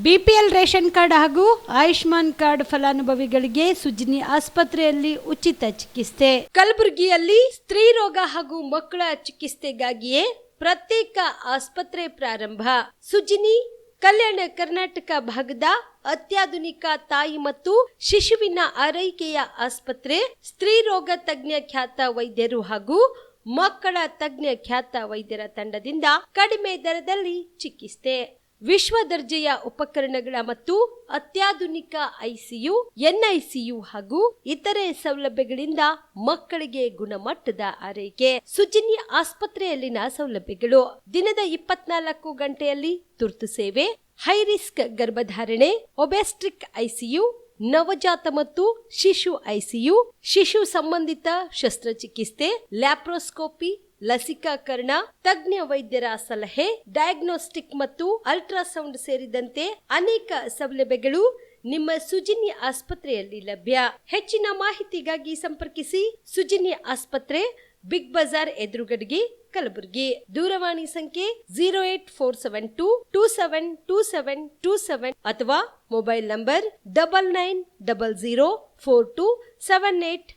BPL ration card ಹಾಗೂ Ayushman card ಫಲಾನುಭವಿಗಳಿಗೆ ಸುಜಿನಿ ಆಸ್ಪತ್ರೆಯಲ್ಲಿ ಉಚಿತ ಚಿಕಿತ್ಸೆ. ಕಲಬುರಗಿಯಲ್ಲಿ ಸ್ತ್ರೀ ರೋಗ ಹಾಗೂ ಮಕ್ಕಳ ಚಿಕಿತ್ಸೆಗಾಗಿಯೇ ಪ್ರತ್ಯೇಕ ಆಸ್ಪತ್ರೆ ಪ್ರಾರಂಭ. ಸುಜಿನಿ ಕಲ್ಯಾಣ ಕರ್ನಾಟಕ ಭಾಗದ ಅತ್ಯಾಧುನಿಕ ತಾಯಿ ಮತ್ತು ಶಿಶುವಿನ ಆರೈಕೆಯ ಆಸ್ಪತ್ರೆ. ಸ್ತ್ರೀ ರೋಗ ತಜ್ಞ ಖ್ಯಾತ ವೈದ್ಯರು ಹಾಗೂ ಮಕ್ಕಳ ತಜ್ಞ ಖ್ಯಾತ ವೈದ್ಯರ ತಂಡದಿಂದ ಕಡಿಮೆ ದರದಲ್ಲಿ ಚಿಕಿತ್ಸೆ, ವಿಶ್ವ ದರ್ಜೆಯ ಉಪಕರಣಗಳ ಮತ್ತು ಅತ್ಯಾಧುನಿಕ ಐಸಿಯು, ಎನ್ಐಸಿಯು ಹಾಗೂ ಇತರೆ ಸೌಲಭ್ಯಗಳಿಂದ ಮಕ್ಕಳಿಗೆ ಗುಣಮಟ್ಟದ ಆರೈಕೆ. ಸುಜಿನಿ ಆಸ್ಪತ್ರೆಯಲ್ಲಿನ ಸೌಲಭ್ಯಗಳು: ದಿನದ 24 ಗಂಟೆಯಲ್ಲಿ ತುರ್ತು ಸೇವೆ, ಹೈ ರಿಸ್ಕ್ ಗರ್ಭಧಾರಣೆ, ಒಬೆಸ್ಟ್ರಿಕ್ ಐಸಿಯು, ನವಜಾತ ಮತ್ತು ಶಿಶು ಐಸಿಯು, ಶಿಶು ಸಂಬಂಧಿತ ಶಸ್ತ್ರಚಿಕಿತ್ಸೆ, ಲ್ಯಾಪ್ರೋಸ್ಕೋಪಿ, ಲಸಿಕಾಕರಣ, ತಜ್ಞ ವೈದ್ಯರ ಸಲಹೆ, ಡಯಾಗ್ನೋಸ್ಟಿಕ್ ಮತ್ತು ಅಲ್ಟ್ರಾಸೌಂಡ್ ಸೇರಿದಂತೆ ಅನೇಕ ಸೌಲಭ್ಯಗಳು ನಿಮ್ಮ ಸುಜಿನಿ ಆಸ್ಪತ್ರೆಯಲ್ಲಿ ಲಭ್ಯ. ಹೆಚ್ಚಿನ ಮಾಹಿತಿಗಾಗಿ ಸಂಪರ್ಕಿಸಿ ಸುಜಿನಿ ಆಸ್ಪತ್ರೆ, ಬಿಗ್ ಬಜಾರ್ ಎದುರುಗಡೆಗೆ, ಕಲಬುರಗಿ. ದೂರವಾಣಿ ಸಂಖ್ಯೆ 08472 272727 ಅಥವಾ mobile number 9900427814.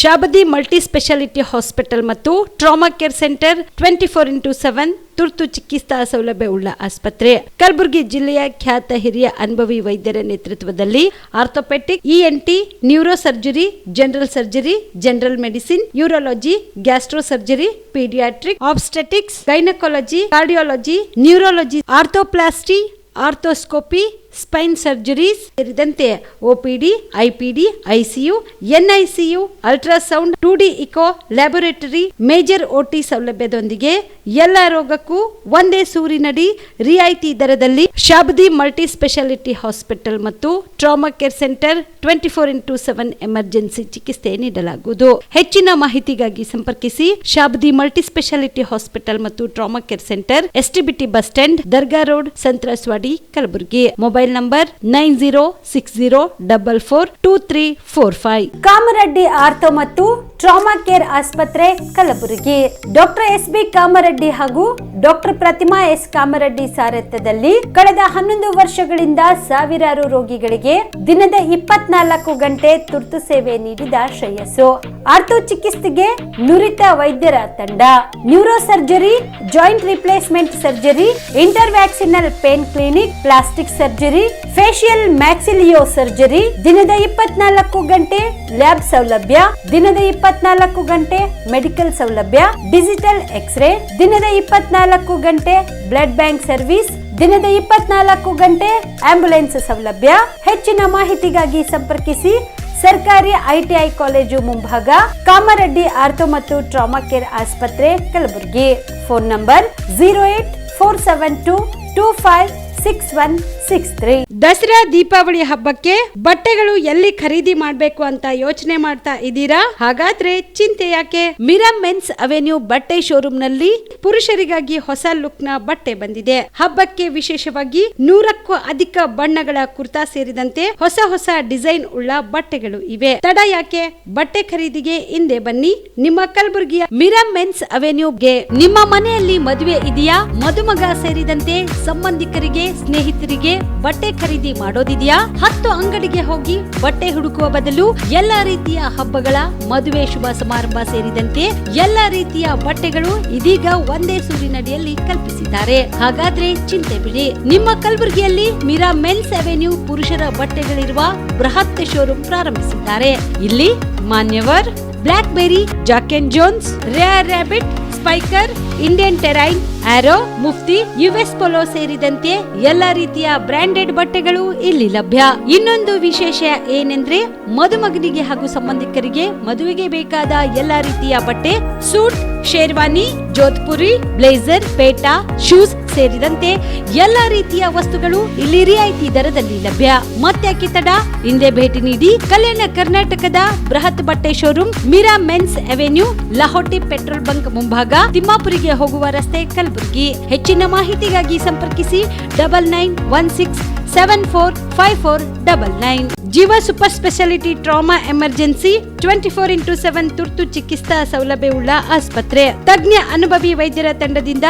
Shabadi multi speciality hospital ಮತ್ತು ಟ್ರಾಮಾ ಕೇರ್ ಸೆಂಟರ್ 24x7 ತುರ್ತು ಚಿಕಿತ್ಸಾ ಸೌಲಭ್ಯ ಉಳ್ಳ ಆಸ್ಪತ್ರೆ. ಕಲಬುರಗಿ ಜಿಲ್ಲೆಯ ಖ್ಯಾತ ಹಿರಿಯ ಅನುಭವಿ ವೈದ್ಯರ ನೇತೃತ್ವದಲ್ಲಿ orthopaedic, ENT, neuro surgery, general surgery, general medicine, urology, gastro surgery, paediatric, obstetrics, gynaecology, cardiology, neurology, arthroplasty, arthroscopy, spine surgeries ಸೇರಿದಂತೆ OPD, IPD, ICU, NICU, ultrasound, 2D echo, laboratory, major OT ಸೌಲಭ್ಯದೊಂದಿಗೆ ಎಲ್ಲ ರೋಗಕ್ಕೂ ಒಂದೇ ಸೂರಿನಡಿ ರಿಯಾಯಿತಿ ದರದಲ್ಲಿ ಶಾಬದಿ ಮಲ್ಟಿ ಸ್ಪೆಷಾಲಿಟಿ ಹಾಸ್ಪಿಟಲ್ ಮತ್ತು trauma care centre 24x7 emergency ಚಿಕಿತ್ಸೆ ನೀಡಲಾಗುವುದು. ಹೆಚ್ಚಿನ ಮಾಹಿತಿಗಾಗಿ ಸಂಪರ್ಕಿಸಿ ಶಾಬದಿ ಮಲ್ಟಿ ಸ್ಪೆಷಾಲಿಟಿ ಹಾಸ್ಪಿಟಲ್ ಮತ್ತು trauma care centre, STBT bus stand, Dargah road, ಸಂತ್ರಸ್ವಾಡಿ, Kalaburagi. Mobile number 9060442345. Kamareddy ortho ಮತ್ತು ಟ್ರಾಮಾ ಕೇರ್ ಆಸ್ಪತ್ರೆ, ಕಲಬುರಗಿ. Doctor S B. ಕಾಮರೆಡ್ಡಿ ಹಾಗೂ ಡಾಕ್ಟರ್ ಪ್ರತಿಮಾ ಎಸ್. ಕಾಮರೆಡ್ಡಿ ಸಾರಥ್ಯದಲ್ಲಿ ಕಳೆದ 11 ವರ್ಷಗಳಿಂದ ಸಾವಿರಾರು ರೋಗಿಗಳಿಗೆ ದಿನದ 24 ಗಂಟೆ ತುರ್ತು ಸೇವೆ ನೀಡಿದ ಶ್ರೇಯಸ್ಸು. ಆರ್ಥೋ ಚಿಕಿತ್ಸೆಗೆ ನುರಿತ ವೈದ್ಯರ ತಂಡ, neuro surgery, joint replacement surgery, interventional pain clinic, plastic surgery, facial maxillo surgery, ದಿನದ 24 ಗಂಟೆ ಲ್ಯಾಬ್ ಸೌಲಭ್ಯ, ದಿನದ 24 ಗಂಟೆ ಮೆಡಿಕಲ್ ಸೌಲಭ್ಯ, ಡಿಜಿಟಲ್ ಎಕ್ಸ್ರೇ, ದಿನದ 24 ಗಂಟೆ ಬ್ಲಡ್ ಬ್ಯಾಂಕ್ ಸರ್ವಿಸ್, ದಿನದ 24 ಗಂಟೆ ಆಂಬ್ಯುಲೆನ್ಸ್ ಸೌಲಭ್ಯ. ಹೆಚ್ಚಿನ ಮಾಹಿತಿಗಾಗಿ ಸಂಪರ್ಕಿಸಿ ಸರ್ಕಾರಿ ಐಟಿಐ ಕಾಲೇಜು ಮುಂಭಾಗ, ಕಾಮರೆಡ್ಡಿ ಆರ್ಥೋ ಮತ್ತು ಟ್ರಾಮಾ ಕೇರ್ ಆಸ್ಪತ್ರೆ, ಕಲಬುರಗಿ. Phone number 08472256163. ದಸರಾ ದೀಪಾವಳಿ ಹಬ್ಬಕ್ಕೆ ಬಟ್ಟೆಗಳು ಎಲ್ಲಿ ಖರೀದಿ ಮಾಡಬೇಕು ಅಂತ ಯೋಚನೆ ಮಾಡ್ತಾ ಇದ್ದೀರಾ? ಹಾಗಾದ್ರೆ ಚಿಂತೆ ಯಾಕೆ? ಮಿರಾ ಮೆನ್ಸ್ ಅವೆನ್ಯೂ ಬಟ್ಟೆ ಶೋರೂಮ್ ನಲ್ಲಿ ಪುರುಷರಿಗಾಗಿ ಹೊಸ ಲುಕ್ ನ ಬಟ್ಟೆ ಬಂದಿದೆ. ಹಬ್ಬಕ್ಕೆ ವಿಶೇಷವಾಗಿ 100ಕ್ಕೂ ಅಧಿಕ ಬಣ್ಣಗಳ ಕುರ್ತಾ ಸೇರಿದಂತೆ ಹೊಸ ಹೊಸ ಡಿಸೈನ್ ಉಳ್ಳ ಬಟ್ಟೆಗಳು ಇವೆ. ತಡ ಯಾಕೆ? ಬಟ್ಟೆ ಖರೀದಿಗೆ ಹಿಂದೆ ಬನ್ನಿ ನಿಮ್ಮ ಕಲಬುರಗಿಯ ಮಿರಾ ಮೆನ್ಸ್ ಅವೆನ್ಯೂಗೆ. ನಿಮ್ಮ ಮನೆಯಲ್ಲಿ ಮದುವೆ ಇದೆಯಾ? ಮದುಮಗ ಸೇರಿದಂತೆ ಸಂಬಂಧಿಕರಿಗೆ, ಸ್ನೇಹಿತರಿಗೆ ಬಟ್ಟೆ ಖರೀದಿ ಮಾಡೋದಿದೆಯಾ? 10 ಅಂಗಡಿಗೆ ಹೋಗಿ ಬಟ್ಟೆ ಹುಡುಕುವ ಬದಲು ಎಲ್ಲಾ ರೀತಿಯ ಹಬ್ಬಗಳ, ಮದುವೆ, ಶುಭ ಸಮಾರಂಭ ಸೇರಿದಂತೆ ಎಲ್ಲಾ ರೀತಿಯ ಬಟ್ಟೆಗಳು ಇದೀಗ ಒಂದೇ ಸೂರಿನಡಿಯಲ್ಲಿ ಕಲ್ಪಿಸಿದ್ದಾರೆ. ಹಾಗಾದ್ರೆ ಚಿಂತೆ ಬಿಡಿ. ನಿಮ್ಮ ಕಲಬುರಗಿಯಲ್ಲಿ ಮಿರಾ ಮೆನ್ಸ್ ಅವೆನ್ಯೂ ಪುರುಷರ ಬಟ್ಟೆಗಳಿರುವ ಬೃಹತ್ ಶೋರೂಮ್ ಪ್ರಾರಂಭಿಸಿದ್ದಾರೆ. ಇಲ್ಲಿ Manyavar, Black Berry, Jack and Jones, Rare Rabbit, Spykar, Indian Terrain, Arrow, Mufti, US Polo ಸೇರಿದಂತೆ ಎಲ್ಲಾ ರೀತಿಯ ಬ್ರಾಂಡೆಡ್ ಬಟ್ಟೆಗಳು ಇಲ್ಲಿ ಲಭ್ಯ. ಇನ್ನೊಂದು ವಿಶೇಷ ಏನೆಂದ್ರೆ ಮದುಮಗನಿಗೆ ಹಾಗೂ ಸಂಬಂಧಿಕರಿಗೆ ಮದುವೆಗೆ ಬೇಕಾದ ಎಲ್ಲಾ ರೀತಿಯ ಬಟ್ಟೆ, ಸೂಟ್, ಶೇರ್ವಾನಿ, ಜೋಧ್ಪುರಿ, ಬ್ಲೇಸರ್, ಪೇಟಾ, ಶೂಸ್ ಸೇರಿದಂತೆ ಎಲ್ಲಾ ರೀತಿಯ ವಸ್ತುಗಳು ಇಲ್ಲಿ ರಿಯಾಯಿತಿ ದರದಲ್ಲಿ ಲಭ್ಯ. ಮತ್ತ್ಯಾಕೆ ತಡ? ಹಿಂದೆ ಭೇಟಿ ನೀಡಿ ಕಲ್ಯಾಣ ಕರ್ನಾಟಕದ ಬೃಹತ್ ಬಟ್ಟೆ showroom Mira men's avenue, Lahoti petrol bunk ಮುಂಭಾಗ, ತಿಮ್ಮಾಪುರಿಗೆ ಹೋಗುವ ರಸ್ತೆ, ಕಲಬುರಗಿ. ಹೆಚ್ಚಿನ ಮಾಹಿತಿಗಾಗಿ ಸಂಪರ್ಕಿಸಿ 9916745499. ಜೀವ super speciality trauma emergency 24x7 ತುರ್ತು ಚಿಕಿತ್ಸಾ ಸೌಲಭ್ಯವುಳ್ಳ ಆಸ್ಪತ್ರೆ. ತಜ್ಞ ಅನುಭವಿ ವೈದ್ಯರ ತಂಡದಿಂದ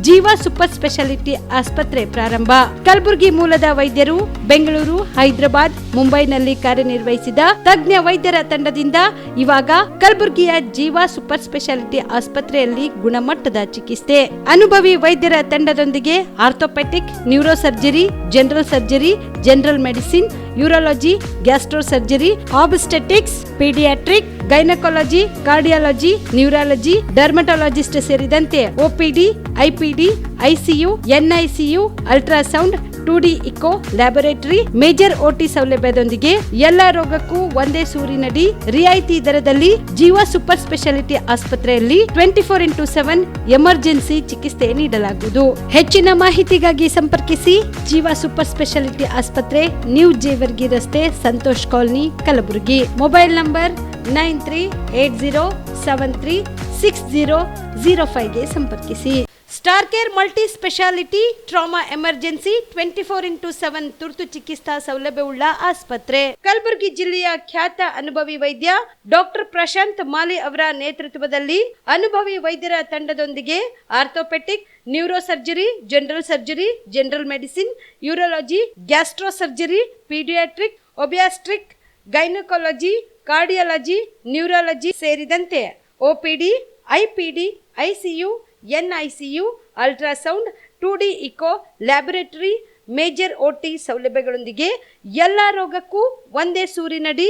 ಜೀವ ಸೂಪರ್ ಸ್ಪೆಷಾಲಿಟಿ ಆಸ್ಪತ್ರೆ ಪ್ರಾರಂಭ. ಕಲಬುರಗಿ ಮೂಲದ ವೈದ್ಯರು ಬೆಂಗಳೂರು, ಹೈದರಾಬಾದ್, ಮುಂಬೈನಲ್ಲಿ ಕಾರ್ಯನಿರ್ವಹಿಸಿದ ತಜ್ಞ ವೈದ್ಯರ ತಂಡದಿಂದ ಇವಾಗ ಕಲಬುರಗಿಯ ಜೀವ ಸೂಪರ್ ಸ್ಪೆಷಾಲಿಟಿ ಆಸ್ಪತ್ರೆಯಲ್ಲಿ ಗುಣಮಟ್ಟದ ಚಿಕಿತ್ಸೆ. ಅನುಭವಿ ವೈದ್ಯರ ತಂಡದೊಂದಿಗೆ orthopaedic, neuro surgery, general surgery, general medicine, urology, gastro surgery, obstetrics, paediatric, gynaecology, cardiology, neurology, dermatologist ಸೇರಿದಂತೆ OPD, IPD, ICU, NICU, ultrasound, 2D echo, laboratory, major OT ಸೌಲಭ್ಯದೊಂದಿಗೆ ಎಲ್ಲಾ ರೋಗಕ್ಕೂ ಒಂದೇ ಸೂರಿನಡಿ ರಿಯಾಯಿತಿ ದರದಲ್ಲಿ ಜೀವ ಸೂಪರ್ ಸ್ಪೆಷಾಲಿಟಿ ಆಸ್ಪತ್ರೆಯಲ್ಲಿ 24x7 ಎಮರ್ಜೆನ್ಸಿ ಚಿಕಿತ್ಸೆ ನೀಡಲಾಗುವುದು. ಹೆಚ್ಚಿನ ಮಾಹಿತಿಗಾಗಿ ಸಂಪರ್ಕಿಸಿ ಜೀವ ಸೂಪರ್ ಸ್ಪೆಷಾಲಿಟಿ ಆಸ್ಪತ್ರೆ, ನ್ಯೂ ಜೇವರ್ಗಿ ರಸ್ತೆ, Santosh colony, Kalaburagi. Mobile number 9380736005ಗೆ ಸಂಪರ್ಕಿಸಿ. Star care multi speciality trauma emergency 24x7 ತುರ್ತು ಚಿಕಿತ್ಸಾ ಸೌಲಭ್ಯವುಳ್ಳ ಆಸ್ಪತ್ರೆ. ಕಲಬುರಗಿ ಜಿಲ್ಲೆಯ ಖ್ಯಾತ ಅನುಭವಿ ವೈದ್ಯ ಡಾಕ್ಟರ್ ಪ್ರಶಾಂತ್ ಮಾಲಿ ಅವರ ನೇತೃತ್ವದಲ್ಲಿ ಅನುಭವಿ ವೈದ್ಯರ ತಂಡದೊಂದಿಗೆ orthopaedic, neuro surgery, general surgery, general medicine, urology, gastro surgery, paediatric, obstetric, gynaecology, cardiology, neurology ಸೇರಿದಂತೆ OPD, IPD, ICU, NICU, ultrasound, 2D echo, laboratory, major OT ಸೌಲಭ್ಯಗಳೊಂದಿಗೆ ಎಲ್ಲಾ ರೋಗಕ್ಕೂ ಒಂದೇ ಸೂರಿನಡಿ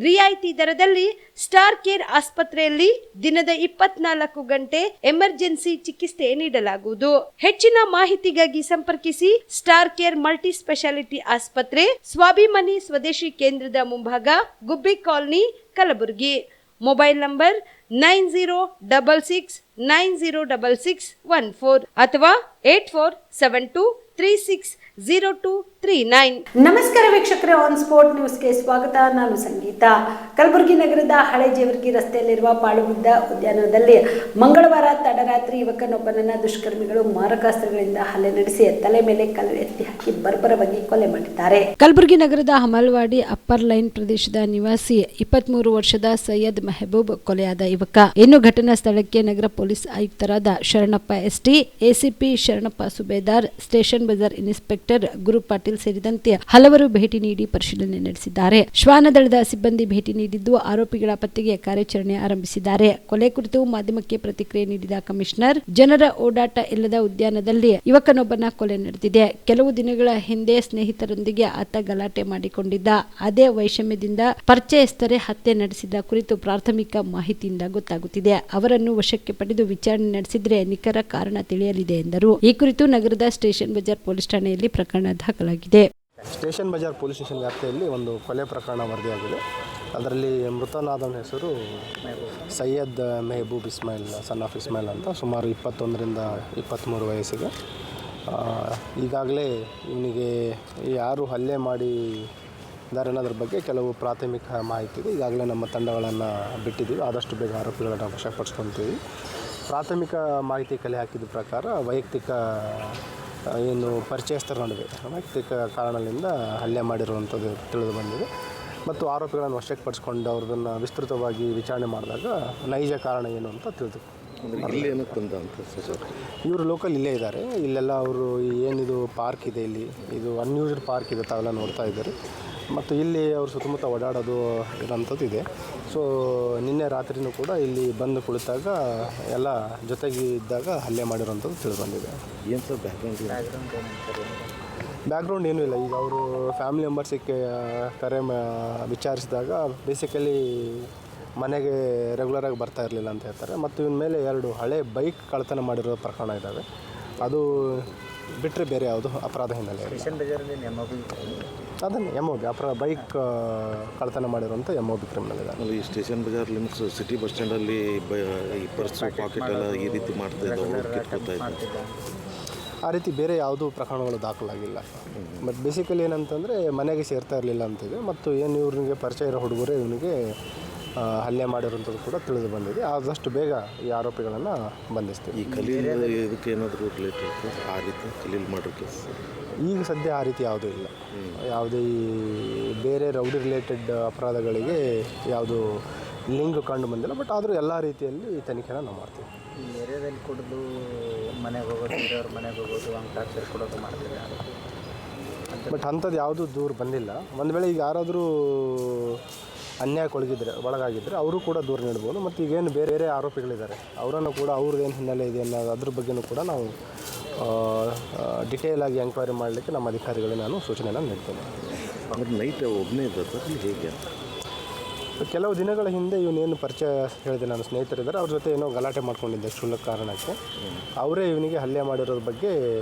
ರಿಯಾಯಿತಿ ದರದಲ್ಲಿ ಸ್ಟಾರ್ ಕೇರ್ ಆಸ್ಪತ್ರೆಯಲ್ಲಿ ದಿನದ 24 ಗಂಟೆ ಎಮರ್ಜೆನ್ಸಿ ಚಿಕಿತ್ಸೆ ನೀಡಲಾಗುವುದು. ಹೆಚ್ಚಿನ ಮಾಹಿತಿಗಾಗಿ ಸಂಪರ್ಕಿಸಿ ಸ್ಟಾರ್ ಕೇರ್ ಮಲ್ಟಿ ಸ್ಪೆಷಾಲಿಟಿ ಆಸ್ಪತ್ರೆ, ಸ್ವಾಭಿಮಾನಿ ಸ್ವದೇಶಿ ಕೇಂದ್ರದ ಮುಂಭಾಗ, ಗುಬ್ಬಿ ಕಾಲನಿ, ಕಲಬುರಗಿ. ಮೊಬೈಲ್ ನಂಬರ್ 9066906614 ಅಥವಾ 8472360239. ನಮಸ್ಕಾರ ವೀಕ್ಷಕರೇ, ಆನ್ ಸ್ಪಾಟ್ ನ್ಯೂಸ್ಗೆ ಸ್ವಾಗತ. ನಾನು ಸಂಗೀತ. ಕಲಬುರಗಿ ನಗರದ ಹಳೆ ಜೇವರ್ಗಿ ರಸ್ತೆಯಲ್ಲಿರುವ ಪಾಳುಗುಡ್ಡ ಉದ್ಯಾನವನದಲ್ಲಿ ಮಂಗಳವಾರ ತಡರಾತ್ರಿ ಯುವಕನೊಬ್ಬನನ್ನ ದುಷ್ಕರ್ಮಿಗಳು ಮಾರಕಾಸ್ತ್ರಗಳಿಂದ ಹಲ್ಲೆ ನಡೆಸಿ ತಲೆ ಮೇಲೆ ಕಲ್ಲು ಎತ್ತಿ ಹಾಕಿ ಬರ್ಬರವಾಗಿ ಕೊಲೆ ಮಾಡಿದ್ದಾರೆ. ಕಲಬುರಗಿ ನಗರದ ಹಮಲ್ವಾಡಿ ಅಪ್ಪರ್ ಲೈನ್ ಪ್ರದೇಶದ ನಿವಾಸಿ 23 ವರ್ಷದ ಸೈಯದ್ ಮೆಹಬೂಬ್ ಕೊಲೆಯಾದ ಯುವಕ. ಇನ್ನು ಘಟನಾ ಸ್ಥಳಕ್ಕೆ ನಗರ ಪೊಲೀಸ್ ಆಯುಕ್ತರಾದ ಶರಣಪ್ಪ ಎಸ್ಟಿ, ಎಸಿಪಿ ಶರಣಪ್ಪ ಸುಬೇದಾರ್, ಸ್ಟೇಷನ್ ಬಜಾರ್ ಇನ್ಸ್ಪೆಕ್ಟರ್ ಗುರು ಪಾಟೀಲ್ ಸೇರಿದಂತೆ ಹಲವರು ಭೇಟಿ ನೀಡಿ ಪರಿಶೀಲನೆ ನಡೆಸಿದ್ದಾರೆ. ಶ್ವಾನದಳದ ಸಿಬ್ಬಂದಿ ಭೇಟಿ ನೀಡಿದ್ದು ಆರೋಪಿಗಳ ಪತ್ತೆಗೆ ಕಾರ್ಯಾಚರಣೆ ಆರಂಭಿಸಿದ್ದಾರೆ. ಕೊಲೆ ಕುರಿತು ಮಾಧ್ಯಮಕ್ಕೆ ಪ್ರತಿಕ್ರಿಯೆ ನೀಡಿದ ಕಮಿಷನರ್, ಜನರ ಓಡಾಟ ಇಲ್ಲದ ಉದ್ಯಾನದಲ್ಲಿ ಯುವಕನೊಬ್ಬನ ಕೊಲೆ ನಡೆದಿದೆ. ಕೆಲವು ದಿನಗಳ ಹಿಂದೆ ಸ್ನೇಹಿತರೊಂದಿಗೆ ಆತ ಗಲಾಟೆ ಮಾಡಿಕೊಂಡಿದ್ದ. ಅದೇ ವೈಷಮ್ಯದಿಂದ ಪರಿಚಯಸ್ಥರೇ ಹತ್ಯೆ ನಡೆಸಿದ ಕುರಿತು ಪ್ರಾಥಮಿಕ ಮಾಹಿತಿಯಿಂದ ಗೊತ್ತಾಗುತ್ತಿದೆ. ಅವರನ್ನು ವಶಕ್ಕೆ ಪಡೆದು ವಿಚಾರಣೆ ನಡೆಸಿದ್ರೆ ನಿಖರ ಕಾರಣ ತಿಳಿಯಲಿದೆ ಎಂದರು. ಈ ಕುರಿತು ನಗರದ ಸ್ಟೇಷನ್ ಬಜಾರ್ ಪೊಲೀಸ್ ಠಾಣೆಯಲ್ಲಿ ಪ್ರಕರಣ ದಾಖಲಾಗಿದೆ. ಸ್ಟೇಷನ್ ಬಜಾರ್ ಪೊಲೀಸ್ ಸ್ಟೇಷನ್ ವ್ಯಾಪ್ತಿಯಲ್ಲಿ ಒಂದು ಕೊಲೆ ಪ್ರಕರಣ ವರದಿಯಾಗಿದೆ. ಅದರಲ್ಲಿ ಮೃತನಾದವನ ಹೆಸರು ಸೈಯದ್ ಮೆಹಬೂಬ್ ಇಸ್ಮಾಯಿಲ್, ಸನ್ ಆಫ್ ಇಸ್ಮಾಯಿಲ್ ಅಂತ, ಸುಮಾರು 21ರಿಂದ 23 ವಯಸ್ಸಿಗೆ. ಈಗಾಗಲೇ ಇವನಿಗೆ ಯಾರು ಹಲ್ಲೆ ಮಾಡಿದ್ದಾರೆ ಅನ್ನೋದ್ರ ಬಗ್ಗೆ ಕೆಲವು ಪ್ರಾಥಮಿಕ ಮಾಹಿತಿ ಇದೆ. ಈಗಾಗಲೇ ನಮ್ಮ ತಂಡಗಳನ್ನು ಬಿಟ್ಟಿದ್ದೀವಿ. ಆದಷ್ಟು ಬೇಗ ಆರೋಪಿಗಳನ್ನು ವಶಪಡಿಸ್ಕೊತೀವಿ. ಪ್ರಾಥಮಿಕ ಮಾಹಿತಿ ಕಲೆ ಹಾಕಿದ ಪ್ರಕಾರ ವೈಯಕ್ತಿಕ ಏನು ಪರಿಚಯಸ್ಥರ ನಡುವೆ ವೈಯಕ್ತಿಕ ಕಾರಣದಿಂದ ಹಲ್ಲೆ ಮಾಡಿರುವಂಥದ್ದು ತಿಳಿದು ಬಂದಿದೆ. ಮತ್ತು ಆರೋಪಿಗಳನ್ನು ವಶಕ್ಕೆ ಪಡಿಸ್ಕೊಂಡು ಅವ್ರದನ್ನು ವಿಸ್ತೃತವಾಗಿ ವಿಚಾರಣೆ ಮಾಡಿದಾಗ ನೈಜ ಕಾರಣ ಏನು ಅಂತ ತಿಳಿದು ಇವರು ಲೋಕಲ್ ಇಲ್ಲೇ ಇದ್ದಾರೆ. ಇಲ್ಲೆಲ್ಲ ಅವರು ಏನಿದು ಪಾರ್ಕ್ ಇದೆ, ಇಲ್ಲಿ ಇದು ಅನ್ಯೂಸ್ಡ್ ಪಾರ್ಕ್ ಇದೆ, ತಾವೆಲ್ಲ ನೋಡ್ತಾ ಇದ್ದಾರೆ. ಮತ್ತು ಇಲ್ಲಿ ಅವರು ಸುತ್ತಮುತ್ತ ಓಡಾಡೋದು ಇರೋಂಥದ್ದು ಇದೆ. ಸೊ ನಿನ್ನೆ ರಾತ್ರಿನೂ ಕೂಡ ಇಲ್ಲಿ ಬಂದು ಕುಳಿತಾಗ ಎಲ್ಲ ಜೊತೆಗೆ ಇದ್ದಾಗ ಹಲ್ಲೆ ಮಾಡಿರೋಂಥದ್ದು ತಿಳಿದು ಬಂದಿದೆ. ಏನು ಸರ್ ಬ್ಯಾಕ್ಗ್ರೌಂಡ್ ಏನೂ ಇಲ್ಲ. ಈಗ ಅವರು ಫ್ಯಾಮಿಲಿ ಮೆಂಬರ್ಸಿಗೆ ವಿಚಾರಿಸಿದಾಗ ಬೇಸಿಕಲಿ ಮನೆಗೆ ರೆಗ್ಯುಲರಾಗಿ ಬರ್ತಾ ಇರಲಿಲ್ಲ ಅಂತ ಹೇಳ್ತಾರೆ. ಮತ್ತು ಇವನ ಮೇಲೆ 2 ಹಳೆ ಬೈಕ್ ಕಳ್ಳತನ ಮಾಡಿರೋ ಪ್ರಕರಣ ಇದ್ದಾವೆ. ಅದು ಬಿಟ್ಟರೆ ಬೇರೆ ಯಾವುದು ಅಪರಾಧ ಹಿನ್ನೆಲೆ ಅದನ್ನೇ MOB ಬೈಕ್ ಕಳ್ಳತನ ಮಾಡಿರುವಂಥ MOB ಕ್ರಿಮಿನಲ್ ಇದೆ. ಈ station Bazaar limits city bus ಸ್ಟ್ಯಾಂಡಲ್ಲಿ ಈ ಪರ್ಸು ಪಾಕೆಟ್ ಎಲ್ಲ ಈ ರೀತಿ ಮಾಡ್ತಾ ಇದ್ದಾರೆ. ಆ ರೀತಿ ಬೇರೆ ಯಾವುದೂ ಪ್ರಕರಣಗಳು ದಾಖಲಾಗಿಲ್ಲ. ಬಟ್ ಬೇಸಿಕಲಿ ಏನಂತಂದರೆ ಮನೆಗೆ ಸೇರ್ತಾ ಇರಲಿಲ್ಲ ಅಂತಿದೆ. ಮತ್ತು ಏನು ಇವ್ರಿಗೆ ಪರಿಚಯ ಇರೋ ಹುಡುಗರೇ ಇವನಿಗೆ ಹಲ್ಲೆ ಮಾಡಿರೋಂಥದ್ದು ಕೂಡ ತಿಳಿದು ಬಂದಿದೆ. ಆದಷ್ಟು ಬೇಗ ಈ ಆರೋಪಿಗಳನ್ನು ಬಂಧಿಸ್ತೀವಿ. ಈ ಖಲೀಲ್ ಇದಕ್ಕೆ ಏನಾದರೂ ರಿಲೇಟೆಡ್ ಆ ರೀತಿ ಖಲೀಲ್ ಮಾಡೋ ಕೇಸ್ ಈಗ ಸದ್ಯ ಆ ರೀತಿ ಯಾವುದೂ ಇಲ್ಲ. ಯಾವುದೇ ಈ ಬೇರೆ ರೌಡಿ ರಿಲೇಟೆಡ್ ಅಪರಾಧಗಳಿಗೆ ಯಾವುದು ಲಿಂಕ್ ಕಂಡು ಬಂದಿಲ್ಲ. ಬಟ್ ಆದರೂ ಎಲ್ಲ ರೀತಿಯಲ್ಲಿ ತನಿಖೆನ ನಾವು ಮಾಡ್ತೀವಿ. ಈ ಏರಿಯಾದಲ್ಲಿ ಕೊಡೋದು ಮನೆಗೆ ಹೋಗೋದು, ಬೇರೆಯವ್ರ ಮನೆಗೆ ಹೋಗೋದು, ಹಂಗೆ ಟಾರ್ಚರ್ ಕೊಡೋದು ಮಾಡ್ತಾರೆ. ಬಟ್ ಅಂಥದ್ದು ಯಾವುದೂ ದೂರ ಬಂದಿಲ್ಲ. ಒಂದು ವೇಳೆ ಈಗ ಯಾರಾದರೂ ಒಳಗಾಗಿದ್ದರೆ ಅವರು ಕೂಡ ದೂರ ನೀಡ್ಬೋದು. ಮತ್ತು ಈಗೇನು ಬೇರೆ ಆರೋಪಿಗಳಿದ್ದಾರೆ ಅವರನ್ನು ಕೂಡ ಅವ್ರದ್ದೇನು ಹಿನ್ನೆಲೆ ಇದೆ ಅನ್ನೋದು ಅದ್ರ ಬಗ್ಗೆಯೂ ಕೂಡ ನಾವು ಡಿಟೇಲ್ ಆಗಿ ಎಂಕ್ವೈರಿ ಮಾಡಲಿಕ್ಕೆ ನಮ್ಮ ಅಧಿಕಾರಿಗಳಿಗೆ ನಾನು ಸೂಚನೆಯನ್ನು ನೀಡ್ತೇನೆ. ಅಂದರೆ ನೈಟ್ ಒಬ್ಬನೇ ಇದ್ದ ಸರ್ ಹೇಗೆ? ಕೆಲವು ದಿನಗಳ ಹಿಂದೆ ಇವನೇನು ಪರಿಚಯ ಹೇಳಿದೆ, ನನ್ನ ಸ್ನೇಹಿತರಿದ್ದಾರೆ, ಅವ್ರ ಜೊತೆ ಏನೋ ಗಲಾಟೆ ಮಾಡ್ಕೊಂಡಿದ್ದೆ ಕ್ಷುಲ್ಲಕ ಕಾರಣಕ್ಕೆ. ಅವರೇ ಇವನಿಗೆ ಹಲ್ಲೆ ಮಾಡಿರೋದ್ರ ಬಗ್ಗೆ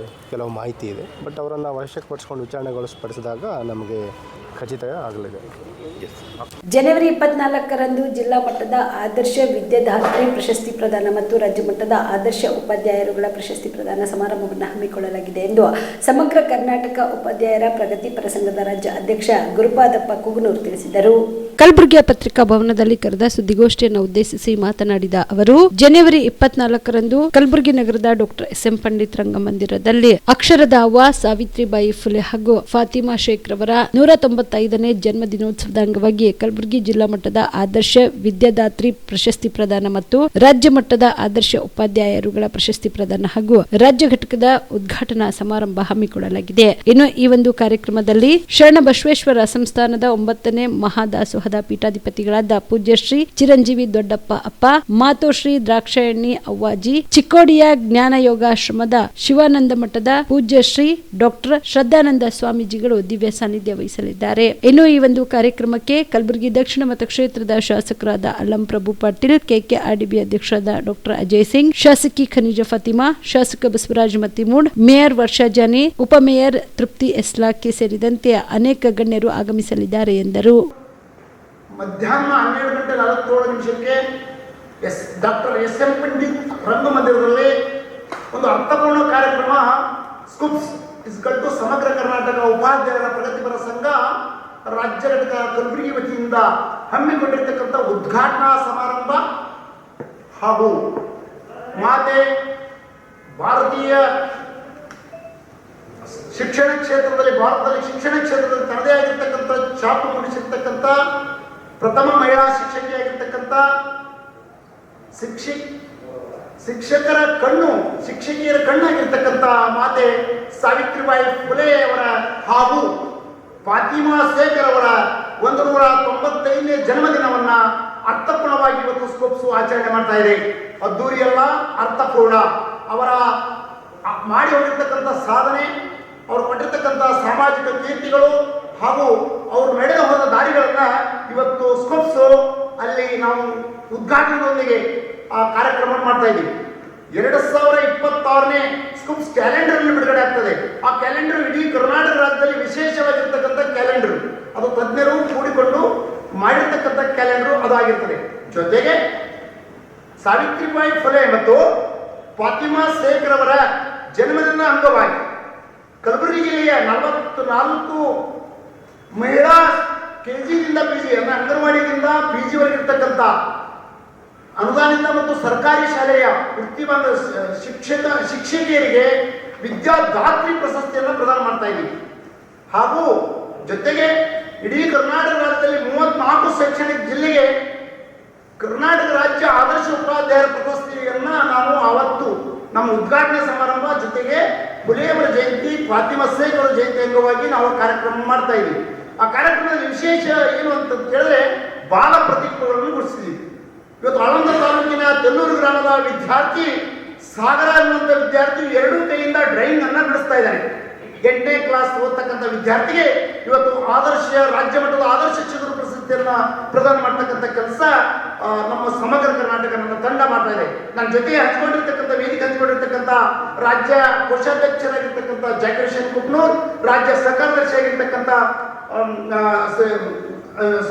ಕೆಲವು ಮಾಹಿತಿ ಇದೆ. ಬಟ್ ಅವರನ್ನು ವಶಕ್ಕೊಡಿಸ್ಕೊಂಡು ವಿಚಾರಣೆಗೊಳಿಸ್ಪಡಿಸಿದಾಗ ನಮಗೆ ಖಚಿತ ಆಗಲಿದೆ. ಜನವರಿ 24ರಂದು ಜಿಲ್ಲಾ ಮಟ್ಟದ ಆದರ್ಶ ವಿದ್ಯಾದಾತ್ರಿ ಪ್ರಶಸ್ತಿ ಪ್ರದಾನ ಮತ್ತು ರಾಜ್ಯ ಮಟ್ಟದ ಆದರ್ಶ ಉಪಾಧ್ಯಾಯರುಗಳ ಪ್ರಶಸ್ತಿ ಪ್ರದಾನ ಸಮಾರಂಭವನ್ನು ಹಮ್ಮಿಕೊಳ್ಳಲಾಗಿದೆ ಎಂದು ಸಮಗ್ರ ಕರ್ನಾಟಕ ಉಪಾಧ್ಯಾಯರ ಪ್ರಗತಿಪರ ಸಂಘದ ರಾಜ್ಯ ಅಧ್ಯಕ್ಷ ಗುರುಪಾದಪ್ಪ ಕುಗನೂರು ತಿಳಿಸಿದರು. ಕಲಬುರಗಿಯ ಪತ್ರಿಕಾ ಭವನದಲ್ಲಿ ಕರೆದ ಸುದ್ದಿಗೋಷ್ಠಿಯನ್ನು ಉದ್ದೇಶಿಸಿ ಮಾತನಾಡಿದ ಅವರು, ಜನವರಿ 24ರಂದು ಕಲಬುರಗಿ ನಗರದ ಡಾಕ್ಟರ್ ಎಸ್.ಎಂ. ಪಂಡಿತ್ ರಂಗಮಂದಿರದಲ್ಲಿ ಅಕ್ಷರದ ಅವ್ವ ಸಾವಿತ್ರಿಬಾಯಿ ಫುಲೆ ಹಾಗೂ ಫಾತಿಮಾ ಶೇಖ್ ರವರ 195ನೇ ಜನ್ಮ ದಿನೋತ್ಸವದ ಅಂಗವಾಗಿ ಕಲಬುರಗಿ ಜಿಲ್ಲಾ ಮಟ್ಟದ ಆದರ್ಶ ವಿದ್ಯಾದಾತ್ರಿ ಪ್ರಶಸ್ತಿ ಪ್ರದಾನ ಮತ್ತು ರಾಜ್ಯ ಮಟ್ಟದ ಆದರ್ಶ ಉಪಾಧ್ಯಾಯರುಗಳ ಪ್ರಶಸ್ತಿ ಪ್ರದಾನ ಹಾಗೂ ರಾಜ್ಯ ಘಟಕದ ಉದ್ಘಾಟನಾ ಸಮಾರಂಭ ಹಮ್ಮಿಕೊಳ್ಳಲಾಗಿದೆ. ಇನ್ನು ಈ ಒಂದು ಕಾರ್ಯಕ್ರಮದಲ್ಲಿ ಶರಣಬಸವೇಶ್ವರ ಸಂಸ್ಥಾನದ 9ನೇ ಮಹಾದಾಸೋಹದ ಪೀಠಾಧಿಪತಿಗಳಾದ ಪೂಜ್ಯ ಶ್ರೀ ಚಿರಂಜೀವಿ ದೊಡ್ಡಪ್ಪ ಅಪ್ಪ, ಮಾತೋಶ್ರೀ ದ್ರಾಕ್ಷಾಯಣಿ ಅವ್ವಾಜಿ, ಚಿಕ್ಕೋಡಿಯ ಜ್ಞಾನಯೋಗಾಶ್ರಮದ ಶಿವಾನಂದ ಮಠದ ಪೂಜ್ಯ ಶ್ರೀ ಡಾಕ್ಟರ್ ಶ್ರದ್ಧಾನಂದ ಸ್ವಾಮೀಜಿಗಳು ದಿವ್ಯ ಸಾನ್ನಿಧ್ಯ ವಹಿಸಲಿದ್ದಾರೆ. ಇನ್ನು ಈ ಒಂದು ಕಾರ್ಯಕ್ರಮಕ್ಕೆ ಕಲಬುರಗಿ ದಕ್ಷಿಣ ಮತಕ್ಷೇತ್ರದ ಶಾಸಕರಾದ ಅಲ್ಲಂ ಪ್ರಭು ಪಾಟೀಲ್, ಕೆಕೆಆರ್ಡಿಬಿ ಅಧ್ಯಕ್ಷರಾದ ಡಾಕ್ಟರ್ ಅಜಯ್ ಸಿಂಗ್, ಶಾಸಕಿ ಖನಿಜಾ ಫಾತಿಮಾ, ಶಾಸಕ ಬಸವರಾಜ ಮತ್ತಿಮೂಡ್, ಮೇಯರ್ ವರ್ಷಾ ಜಾನಿ, ಉಪಮೇಯರ್ ತೃಪ್ತಿ ಎಸ್ಲಾಕೆ ಸೇರಿದಂತೆ ಅನೇಕ ಗಣ್ಯರು ಆಗಮಿಸಲಿದ್ದಾರೆ ಎಂದರು. ಮಧ್ಯಾಹ್ನ 12:47 ಡಾಕ್ಟರ್ ಎಸ್.ಎಂ. ಪಂಡಿತ್ ರಂಗಮಂದಿರದಲ್ಲಿ ಒಂದು ಅರ್ಥಪೂರ್ಣ ಕಾರ್ಯಕ್ರಮ ಸ್ಕೂಪ್ಸ್ ಟು ಸಮಗ್ರ ಕರ್ನಾಟಕ ಉಪಾಧ್ಯಾಯರ ಪ್ರಗತಿಪರ ಸಂಘ ರಾಜ್ಯ ಘಟಕ ಕಲಬುರಗಿ ವತಿಯಿಂದ ಹಮ್ಮಿಕೊಂಡಿರ್ತಕ್ಕಂಥ ಉದ್ಘಾಟನಾ ಸಮಾರಂಭ ಹಾಗೂ ಮಾತೆ ಭಾರತೀಯ ಶಿಕ್ಷಣ ಕ್ಷೇತ್ರದಲ್ಲಿ ತನ್ನದೇ ಆಗಿರ್ತಕ್ಕಂಥ ಛಾಪು ಮೂಡಿಸಿರ್ತಕ್ಕಂಥ ಪ್ರಥಮ ಮಹಿಳಾ ಶಿಕ್ಷಕಿಯಾಗಿರ್ತಕ್ಕಂಥ ಶಿಕ್ಷಕಿಯರ ಕಣ್ಣಾಗಿರ್ತಕ್ಕಂಥ ಮಾತೆ ಸಾವಿತ್ರಿಬಾಯಿ ಫುಲೆ ಅವರ ಹಾಗೂ ಫಾತಿಮಾ ಶೇಖ್ ಅವರ 195ನೇ ಜನ್ಮದಿನವನ್ನ ಅರ್ಥಪೂರ್ಣವಾಗಿ ಇವತ್ತು ಸ್ಕೋಪ್ಸು ಆಚರಣೆ ಮಾಡ್ತಾ ಇದೆ. ಅದ್ದೂರಿಯಲ್ಲ, ಅರ್ಥಪೂರ್ಣ. ಅವರ ಮಾಡಿ ಹೋಗಿರ್ತಕ್ಕಂಥ ಸಾಧನೆ, ಅವರು ಕೊಟ್ಟಿರ್ತಕ್ಕಂಥ ಸಾಮಾಜಿಕ ಕೀರ್ತಿಗಳು ಹಾಗೂ ಅವರು ನಡೆದು ಹೋದ ದಾರಿಗಳನ್ನ ಇವತ್ತು ಸ್ಕೋಪ್ಸ್ ಅಲ್ಲಿ ನಾವು ಉದ್ಘಾಟನೆಯೊಂದಿಗೆ ಆ ಕಾರ್ಯಕ್ರಮ ಮಾಡ್ತಾ ಇದ್ದೀವಿ. 2026ನೇ ಸ್ಕೂಪ್ಸ್ ಕ್ಯಾಲೆಂಡರ್ ಬಿಡುಗಡೆ ಆಗ್ತದೆ. ಆ ಕ್ಯಾಲೆಂಡರ್ ಇಡೀ ಕರ್ನಾಟಕ ರಾಜ್ಯದಲ್ಲಿ ವಿಶೇಷವಾಗಿರ್ತಕ್ಕಂಥ ಕ್ಯಾಲೆಂಡರ್, ಅದು ತಜ್ಞರು ಕೂಡಿಕೊಂಡು ಮಾಡಿರ್ತಕ್ಕಂಥ ಕ್ಯಾಲೆಂಡರ್ ಅದಾಗಿರ್ತದೆ. ಜೊತೆಗೆ ಸಾವಿತ್ರಿಬಾಯಿ ಫುಲೆ ಮತ್ತು ಫಾತಿಮಾ ಶೇಖ್ ರವರ ಜನ್ಮದಿನ ಅಂಗವಾಗಿ ಕಲಬುರಗಿ ಜಿಲ್ಲೆಯ 44 ಮಹಿಳಾ ಕೆಜಿಯಿಂದ ಪಿಜಿ ಅಂದರೆ ಅಂಗನವಾಡಿಯಿಂದ ಪಿಜಿವರೆಗಿರ್ತಕ್ಕಂಥ ಅನುದಾನಿತ ಮತ್ತು ಸರ್ಕಾರಿ ಶಾಲೆಯ ವೃತ್ತಿಬಂಧ ಶಿಕ್ಷಕಿಯರಿಗೆ ವಿದ್ಯಾದಾತ್ರಿ ಪ್ರಶಸ್ತಿಯನ್ನು ಪ್ರದಾನ ಮಾಡ್ತಾ ಇದ್ದೀವಿ. ಹಾಗೂ ಜೊತೆಗೆ ಇಡೀ ಕರ್ನಾಟಕ ರಾಜ್ಯದಲ್ಲಿ 34 ಶೈಕ್ಷಣಿಕ ಜಿಲ್ಲೆಗೆ ಕರ್ನಾಟಕ ರಾಜ್ಯ ಆದರ್ಶ ಉಪಾಧ್ಯಾಯರ ಪ್ರಶಸ್ತಿಯನ್ನು ನಾವು ಅವತ್ತು ನಮ್ಮ ಉದ್ಘಾಟನಾ ಸಮಾರಂಭ ಜೊತೆಗೆ ಫುಲೆಯವರ ಜಯಂತಿ, ಫಾತಿಮಾ ಶೇಖ್ ಅವರ ಜಯಂತಿ ಅಂಗವಾಗಿ ನಾವು ಕಾರ್ಯಕ್ರಮ ಮಾಡ್ತಾ ಇದ್ದೀವಿ. ಆ ಕಾರ್ಯಕ್ರಮದಲ್ಲಿ ವಿಶೇಷ ಏನು ಅಂತ ಕೇಳಿದ್ರೆ ಬಾಲ ಪ್ರತಿಭೆಗಳನ್ನು ಗುರುತಿಸಿದ್ದೀವಿ. ಇವತ್ತು ಆಳಂದ ತಾಲೂಕಿನ ತೆಲ್ಲೂರು ಗ್ರಾಮದ ವಿದ್ಯಾರ್ಥಿ ಸಾಗರ ಅನ್ನುವಂಥ ವಿದ್ಯಾರ್ಥಿ 2 ಕೈಯಿಂದ ಡ್ರೈವಿಂಗ್ ಅನ್ನ ನಡೆಸ್ತಾ ಇದ್ದಾನೆ. 8ನೇ ಕ್ಲಾಸ್ ಓದ್ತಕ್ಕಂಥ ವಿದ್ಯಾರ್ಥಿಗೆ ಇವತ್ತು ರಾಜ್ಯ ಮಟ್ಟದ ಆದರ್ಶ ಶಿಕ್ಷಕರ ಪ್ರಶಸ್ತಿಯನ್ನ ಪ್ರದಾನ ಮಾಡ್ತಕ್ಕಂಥ ಕೆಲಸ ನಮ್ಮ ಸಮಗ್ರ ಕರ್ನಾಟಕ ನನ್ನ ತಂಡ ಮಾಡ್ತಾ ಇದೆ. ನನ್ನ ಜೊತೆಗೆ ಹಂಚಿಕೊಂಡಿರ್ತಕ್ಕಂಥ ವೇದಿಕೆ ಹಂಚಿಕೊಂಡಿರ್ತಕ್ಕಂಥ ರಾಜ್ಯ ಕೋಶಾಧ್ಯಕ್ಷರಾಗಿರ್ತಕ್ಕಂಥ ಜಾಕಿರ್ ಕುಕ್ನೂರ್, ರಾಜ್ಯ ಸರ್ಕಾರದರ್ಶಿಯಾಗಿರ್ತಕ್ಕಂಥ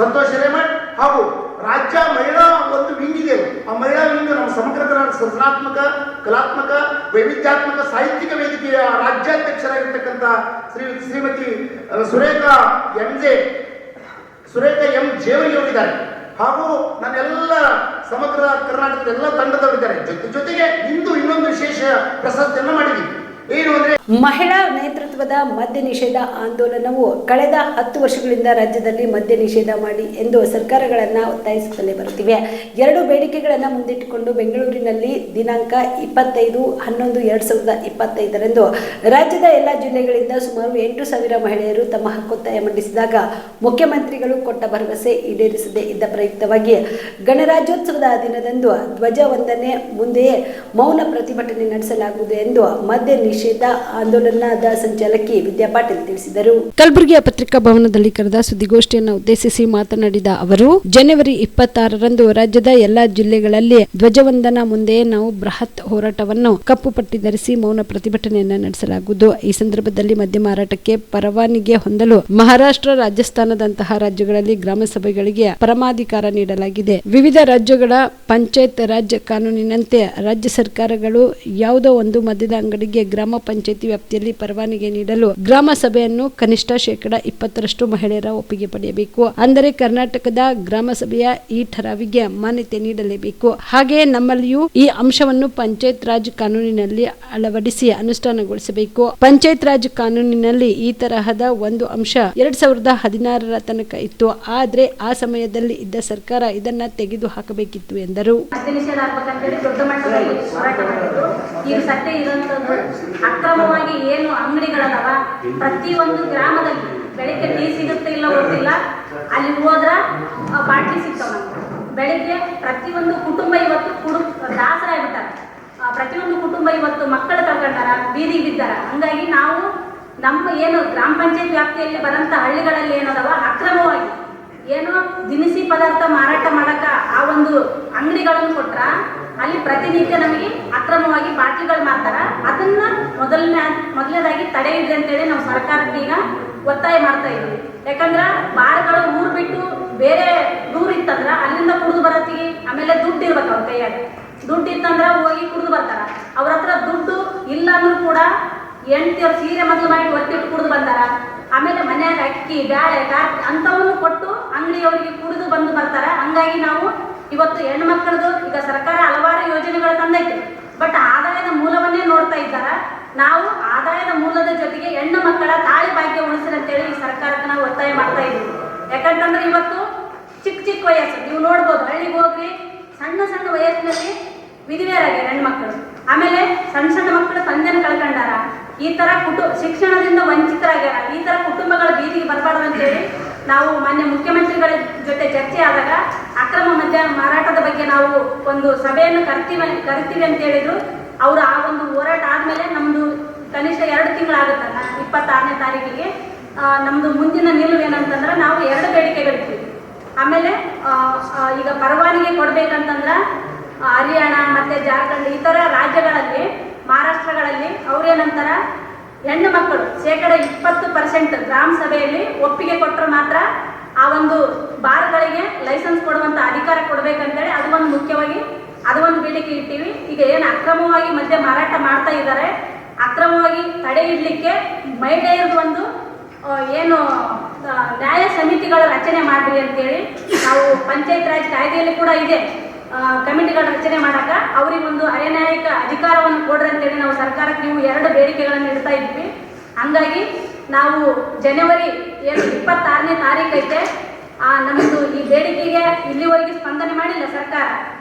ಸಂತೋಷ್ ಹಿರೇಮಠ್ ಹಾಗೂ ರಾಜ್ಯ ಮಹಿಳಾ ಒಂದು ವಿಂಗ್ ಇದೆ. ಆ ಮಹಿಳಾ ವಿಂಗ್ ನಮ್ಮ ಸಮಗ್ರ ಕರ್ನಾಟಕ ಸೃಜನಾತ್ಮಕ, ಕಲಾತ್ಮಕ, ವೈವಿಧ್ಯಾತ್ಮಕ ಸಾಹಿತ್ಯಿಕ ವೇದಿಕೆಯ ರಾಜ್ಯಾಧ್ಯಕ್ಷರಾಗಿರ್ತಕ್ಕಂಥ ಶ್ರೀಮತಿ ಸುರೇಖಾ ಎಂ ಜೇವರಿ ಅವರಿದ್ದಾರೆ. ಹಾಗೂ ನನ್ನೆಲ್ಲ ಸಮಗ್ರ ಕರ್ನಾಟಕದ ಎಲ್ಲ ತಂಡದವರಿದ್ದಾರೆ. ಜೊತೆಗೆ ಇಂದು ಇನ್ನೊಂದು ವಿಶೇಷ ಪ್ರಶಸ್ತಿಯನ್ನು ಮಾಡಿದ್ದೀವಿ. ಏನು ಅಂದರೆ ಮಹಿಳಾ ನೇತೃತ್ವದ ಮದ್ಯ ನಿಷೇಧ ಆಂದೋಲನವು ಕಳೆದ 10 ವರ್ಷಗಳಿಂದ ರಾಜ್ಯದಲ್ಲಿ ಮದ್ಯ ನಿಷೇಧ ಮಾಡಿ ಎಂದು ಸರ್ಕಾರಗಳನ್ನು ಒತ್ತಾಯಿಸುತ್ತಲೇ ಬರುತ್ತಿವೆ. 2 ಬೇಡಿಕೆಗಳನ್ನು ಮುಂದಿಟ್ಟುಕೊಂಡು ಬೆಂಗಳೂರಿನಲ್ಲಿ ದಿನಾಂಕ 25/11/2025 ರಾಜ್ಯದ ಎಲ್ಲ ಜಿಲ್ಲೆಗಳಿಂದ ಸುಮಾರು 8,000 ಮಹಿಳೆಯರು ತಮ್ಮ ಹಕ್ಕೊತ್ತಾಯ ಮಂಡಿಸಿದಾಗ ಮುಖ್ಯಮಂತ್ರಿಗಳು ಕೊಟ್ಟ ಭರವಸೆ ಈಡೇರಿಸದೇ ಇದ್ದ ಪ್ರಯುಕ್ತವಾಗಿ ಗಣರಾಜ್ಯೋತ್ಸವದ ದಿನದಂದು ಧ್ವಜ ವಂದನೆ ಮುಂದೆಯೇ ಮೌನ ಪ್ರತಿಭಟನೆ ನಡೆಸಲಾಗುವುದು ಎಂದು ಮದ್ಯ ನಿಷೇಧ ಆಂದೋಲನದ ಸಂಚಾಲಕಿ ವಿದ್ಯಾ ಪಾಟೀಲ್ ತಿಳಿಸಿದರು. ಕಲಬುರಗಿಯ ಪತ್ರಿಕಾ ಭವನದಲ್ಲಿ ಕರೆದ ಸುದ್ದಿಗೋಷ್ಠಿಯನ್ನು ಉದ್ದೇಶಿಸಿ ಮಾತನಾಡಿದ ಅವರು, ಜನವರಿ 26ರಂದು ರಾಜ್ಯದ ಎಲ್ಲಾ ಜಿಲ್ಲೆಗಳಲ್ಲಿ ಧ್ವಜವಂದನಾ ಮುಂದೆಯೇ ನಾವು ಬೃಹತ್ ಹೋರಾಟವನ್ನು ಕಪ್ಪು ಪಟ್ಟಿ ಧರಿಸಿ ಮೌನ ಪ್ರತಿಭಟನೆಯನ್ನು ನಡೆಸಲಾಗುವುದು. ಈ ಸಂದರ್ಭದಲ್ಲಿ ಮದ್ಯ ಮಾರಾಟಕ್ಕೆ ಪರವಾನಗಿ ಹೊಂದಲು ಮಹಾರಾಷ್ಟ್ರ, ರಾಜಸ್ಥಾನದಂತಹ ರಾಜ್ಯಗಳಲ್ಲಿ ಗ್ರಾಮ ಸಭೆಗಳಿಗೆ ಪರಮಾಧಿಕಾರ ನೀಡಲಾಗಿದೆ. ವಿವಿಧ ರಾಜ್ಯಗಳ ಪಂಚಾಯತ್ ರಾಜ್ ಕಾನೂನಿನಂತೆ ರಾಜ್ಯ ಸರ್ಕಾರಗಳು ಯಾವುದೋ ಒಂದು ಮದ್ಯದ ಅಂಗಡಿಗೆ ಗ್ರಾಮ ಪಂಚಾಯತಿ ವ್ಯಾಪ್ತಿಯಲ್ಲಿ ಪರವಾನಗಿ ನೀಡಲು ಗ್ರಾಮ ಸಭೆಯನ್ನು ಕನಿಷ್ಠ 20% ಮಹಿಳೆಯರ ಒಪ್ಪಿಗೆ ಪಡೆಯಬೇಕು. ಅಂದರೆ ಕರ್ನಾಟಕದ ಗ್ರಾಮ ಸಭೆಯ ಈ ಠರಾವಿಗೆ ಮಾನ್ಯತೆ ನೀಡಲೇಬೇಕು. ಹಾಗೆಯೇ ನಮ್ಮಲ್ಲಿಯೂ ಈ ಅಂಶವನ್ನು ಪಂಚಾಯತ್ ರಾಜ್ ಕಾನೂನಿನಲ್ಲಿ ಅಳವಡಿಸಿ ಅನುಷ್ಠಾನಗೊಳಿಸಬೇಕು. ಪಂಚಾಯತ್ ರಾಜ್ ಕಾನೂನಿನಲ್ಲಿ ಈ ತರಹದ ಒಂದು ಅಂಶ 2016ರ ತನಕ ಇತ್ತು. ಆದ್ರೆ ಆ ಸಮಯದಲ್ಲಿ ಇದ್ದ ಸರ್ಕಾರ ಇದನ್ನ ತೆಗೆದು ಹಾಕಬೇಕಿತ್ತು ಎಂದರು. ದೊಡ್ಡ ಮಟ್ಟದಲ್ಲಿ ಹೋರಾಟ ಮಾಡಿದ್ರು. ಈಗ ಸದ್ಯ ಇರುವಂತದ್ದು ಅಕ್ರಮವಾಗಿ ಏನು ಅಂಗಡಿಗಳದಾವ, ಪ್ರತಿಯೊಂದು ಗ್ರಾಮದಲ್ಲಿ ಬೆಳಿಗ್ಗೆ ಟೀ ಸಿಗುತ್ತೆ ಇಲ್ಲ ಗೊತ್ತಿಲ್ಲ, ಅಲ್ಲಿ ಹೋದ್ರ ಬಾಟ್ಲಿ ಸಿಗ್ತಾವ. ಬೆಳಿಗ್ಗೆ ಪ್ರತಿಯೊಂದು ಕುಟುಂಬ ಇವತ್ತು ದಾಸರ ಆಗ್ಬಿಟ್ಟಾರ. ಪ್ರತಿಯೊಂದು ಕುಟುಂಬ ಇವತ್ತು ಮಕ್ಕಳು ಕಳ್ಕೊಂಡಾರ, ಬೀದಿಗೆ ಬಿದ್ದಾರ. ಹಂಗಾಗಿ ನಾವು ನಮ್ಮ ಏನು ಗ್ರಾಮ ಪಂಚಾಯತ್ ವ್ಯಾಪ್ತಿಯಲ್ಲಿ ಬರಂತ ಹಳ್ಳಿಗಳಲ್ಲಿ ಏನದವ ಅಕ್ರಮವಾಗಿ ಏನೋ ದಿನಸಿ ಪದಾರ್ಥ ಮಾರಾಟ ಮಾಡಕ ಆ ಒಂದು ಅಂಗಡಿಗಳನ್ನು ಕೊಟ್ರ ಅಲ್ಲಿ ಪ್ರತಿನಿತ್ಯ ನಮಗೆ ಅಕ್ರಮವಾಗಿ ಬಾಟ್ಲಿಗಳು ಮಾರ್ತಾರ. ಅದನ್ನ ಮೊದಲನೇದಾಗಿ ತಡೆ ಇದೆ ಅಂತೇಳಿ ನಾವು ಸರ್ಕಾರಕ್ಕೆ ಈಗ ಒತ್ತಾಯ ಮಾಡ್ತಾ ಇದ್ದೀವಿ. ಯಾಕಂದ್ರ ಬಾರ್ಗಳು ಊರು ಬಿಟ್ಟು ಬೇರೆ ದೂರ ಇತ್ತಂದ್ರ ಅಲ್ಲಿಂದ ಕುಡಿದು ಬರತ್ತಿಗೆ ಆಮೇಲೆ ದುಡ್ಡು ಇರ್ಬೇಕು ಅವ್ರ ಕೈಯಾಗ. ದುಡ್ಡು ಇತ್ತಂದ್ರ ಹೋಗಿ ಕುಡಿದು ಬರ್ತಾರ. ಅವ್ರ ಹತ್ರ ದುಡ್ಡು ಇಲ್ಲ ಅಂದ್ರೂ ಕೂಡ ಹೆಂಡತಿಯವ್ರ ಸೀರೆ ಮೊದಲು ಮಾಡಿ ಒತ್ತಿಟ್ಟು ಕುಡಿದು ಬಂದಾರ. ಆಮೇಲೆ ಮನ್ಯಾಗ ಅಕ್ಕಿ ಬ್ಯಾಳೆ ಅಂತವನ್ನು ಕೊಟ್ಟು ಅಂಗಡಿಯವರಿಗೆ ಕುಡಿದು ಬಂದು ಬರ್ತಾರ. ಹಂಗಾಗಿ ನಾವು ಇವತ್ತು ಹೆಣ್ಮಕ್ಳದು ಈಗ ಸರ್ಕಾರ ಹಲವಾರು ಯೋಜನೆಗಳು ತಂದೈತಿ. ಬಟ್ ಆದಾಯದ ಮೂಲವನ್ನೇ ನೋಡ್ತಾ ಇದ್ದಾರ. ನಾವು ಆದಾಯದ ಮೂಲದ ಜೊತೆಗೆ ಹೆಣ್ಣು ಮಕ್ಕಳ ತಾಳಿ ಭಾಗ್ಯ ಉಳಿಸ್ರಿ ಅಂತೇಳಿ ಈ ಸರ್ಕಾರಕ್ಕೆ ನಾವು ಒತ್ತಾಯ ಮಾಡ್ತಾ ಇದ್ದೀವಿ. ಯಾಕಂತಂದ್ರೆ ಇವತ್ತು ಚಿಕ್ಕ ವಯಸ್ಸು ನೀವು ನೋಡ್ಬೋದು, ಹಳ್ಳಿಗೆ ಹೋಗ್ರಿ ಸಣ್ಣ ವಯಸ್ಸಿನಲ್ಲಿ ವಿಧವೆಯರಾಗ್ಯಾರ ಹೆಣ್ಮಕ್ಳು. ಆಮೇಲೆ ಸಣ್ಣ ಮಕ್ಕಳು ತಂದೆನ ಕಳ್ಕೊಂಡಾರ. ಈ ತರ ಶಿಕ್ಷಣದಿಂದ ವಂಚಿತರಾಗ್ಯಾರ. ಈ ತರ ಕುಟುಂಬಗಳ ಬೀದಿಗೆ ಬರಬಾರ್ದು ಅಂತೇಳಿ ನಾವು ಮಾನ್ಯ ಮುಖ್ಯಮಂತ್ರಿಗಳ ಜೊತೆ ಚರ್ಚೆ ಆದಾಗ ಅಕ್ರಮ ಮದ್ಯ ಮಾರಾಟದ ಬಗ್ಗೆ ನಾವು ಒಂದು ಸಭೆಯನ್ನು ಕರಿತೀವಿ ಅಂತ ಹೇಳಿದ್ರು. ಅವರು ಆ ಒಂದು ಹೋರಾಟ ಆದ್ಮೇಲೆ ನಮ್ದು ಕನಿಷ್ಠ 2 ತಿಂಗಳಾಗುತ್ತಲ್ಲ, 26ನೇ ತಾರೀಕಿಗೆ ನಮ್ದು ಮುಂದಿನ ನಿಲುವು ಏನಂತಂದ್ರೆ ನಾವು 2 ಬೇಡಿಕೆಗಳಿರ್ತೀವಿ. ಆಮೇಲೆ ಈಗ ಪರವಾನಗಿ ಕೊಡ್ಬೇಕಂತಂದ್ರ ಹರಿಯಾಣ ಮತ್ತೆ ಜಾರ್ಖಂಡ್ ಈ ತರ ರಾಜ್ಯಗಳಲ್ಲಿ, ಮಹಾರಾಷ್ಟ್ರಗಳಲ್ಲಿ ಅವ್ರೇನಂತಾರ, ಹೆಣ್ಣು ಮಕ್ಕಳು 20% ಗ್ರಾಮ ಸಭೆಯಲ್ಲಿ ಒಪ್ಪಿಗೆ ಕೊಟ್ಟರೆ ಮಾತ್ರ ಆ ಒಂದು ಬಾರ್ಗಳಿಗೆ ಲೈಸೆನ್ಸ್ ಕೊಡುವಂತ ಅಧಿಕಾರ ಕೊಡ್ಬೇಕಂತೇಳಿ ಅದು ಒಂದು ಮುಖ್ಯವಾಗಿ ಅದು ಒಂದು ಬೇಡಿಕೆ ಇಟ್ಟಿವಿ. ಈಗ ಏನು ಅಕ್ರಮವಾಗಿ ಮದ್ಯ ಮಾರಾಟ ಮಾಡ್ತಾ ಇದ್ದಾರೆ, ಅಕ್ರಮವಾಗಿ ತಡೆ ಇಡ್ಲಿಕ್ಕೆ ಮಹಿಳೆಯರದು ಒಂದು ಏನು ನ್ಯಾಯ ಸಮಿತಿಗಳ ರಚನೆ ಮಾಡ್ರಿ ಅಂತೇಳಿ ನಾವು ಪಂಚಾಯತ್ ರಾಜ್ ಕಾಯ್ದೆಯಲ್ಲಿ ಕೂಡ ಇದೆ. ಕಮಿಟಿಗಳ ರಚನೆ ಮಾಡಾಕ ಅವರಿಗೊಂದು ಅನ್ಯಾಯಿಕ ಅಧಿಕಾರವನ್ನು ಕೊಡ್ರಿ ಅಂತೇಳಿ ನಾವು ಸರ್ಕಾರಕ್ಕೆ ನೀವು 2 ಬೇಡಿಕೆಗಳನ್ನು ಇಡ್ತಾ ಇದ್ವಿ. ಹಂಗಾಗಿ ನಾವು ಜನವರಿ 26ನೇ ತಾರೀಕು ಐತೆ ನಮ್ಮದು ಈ ಬೇಡಿಕೆಗೆ ಇಲ್ಲಿವರೆಗೆ ಸ್ಪಂದನೆ ಮಾಡಿಲ್ಲ ಸರ್ಕಾರ.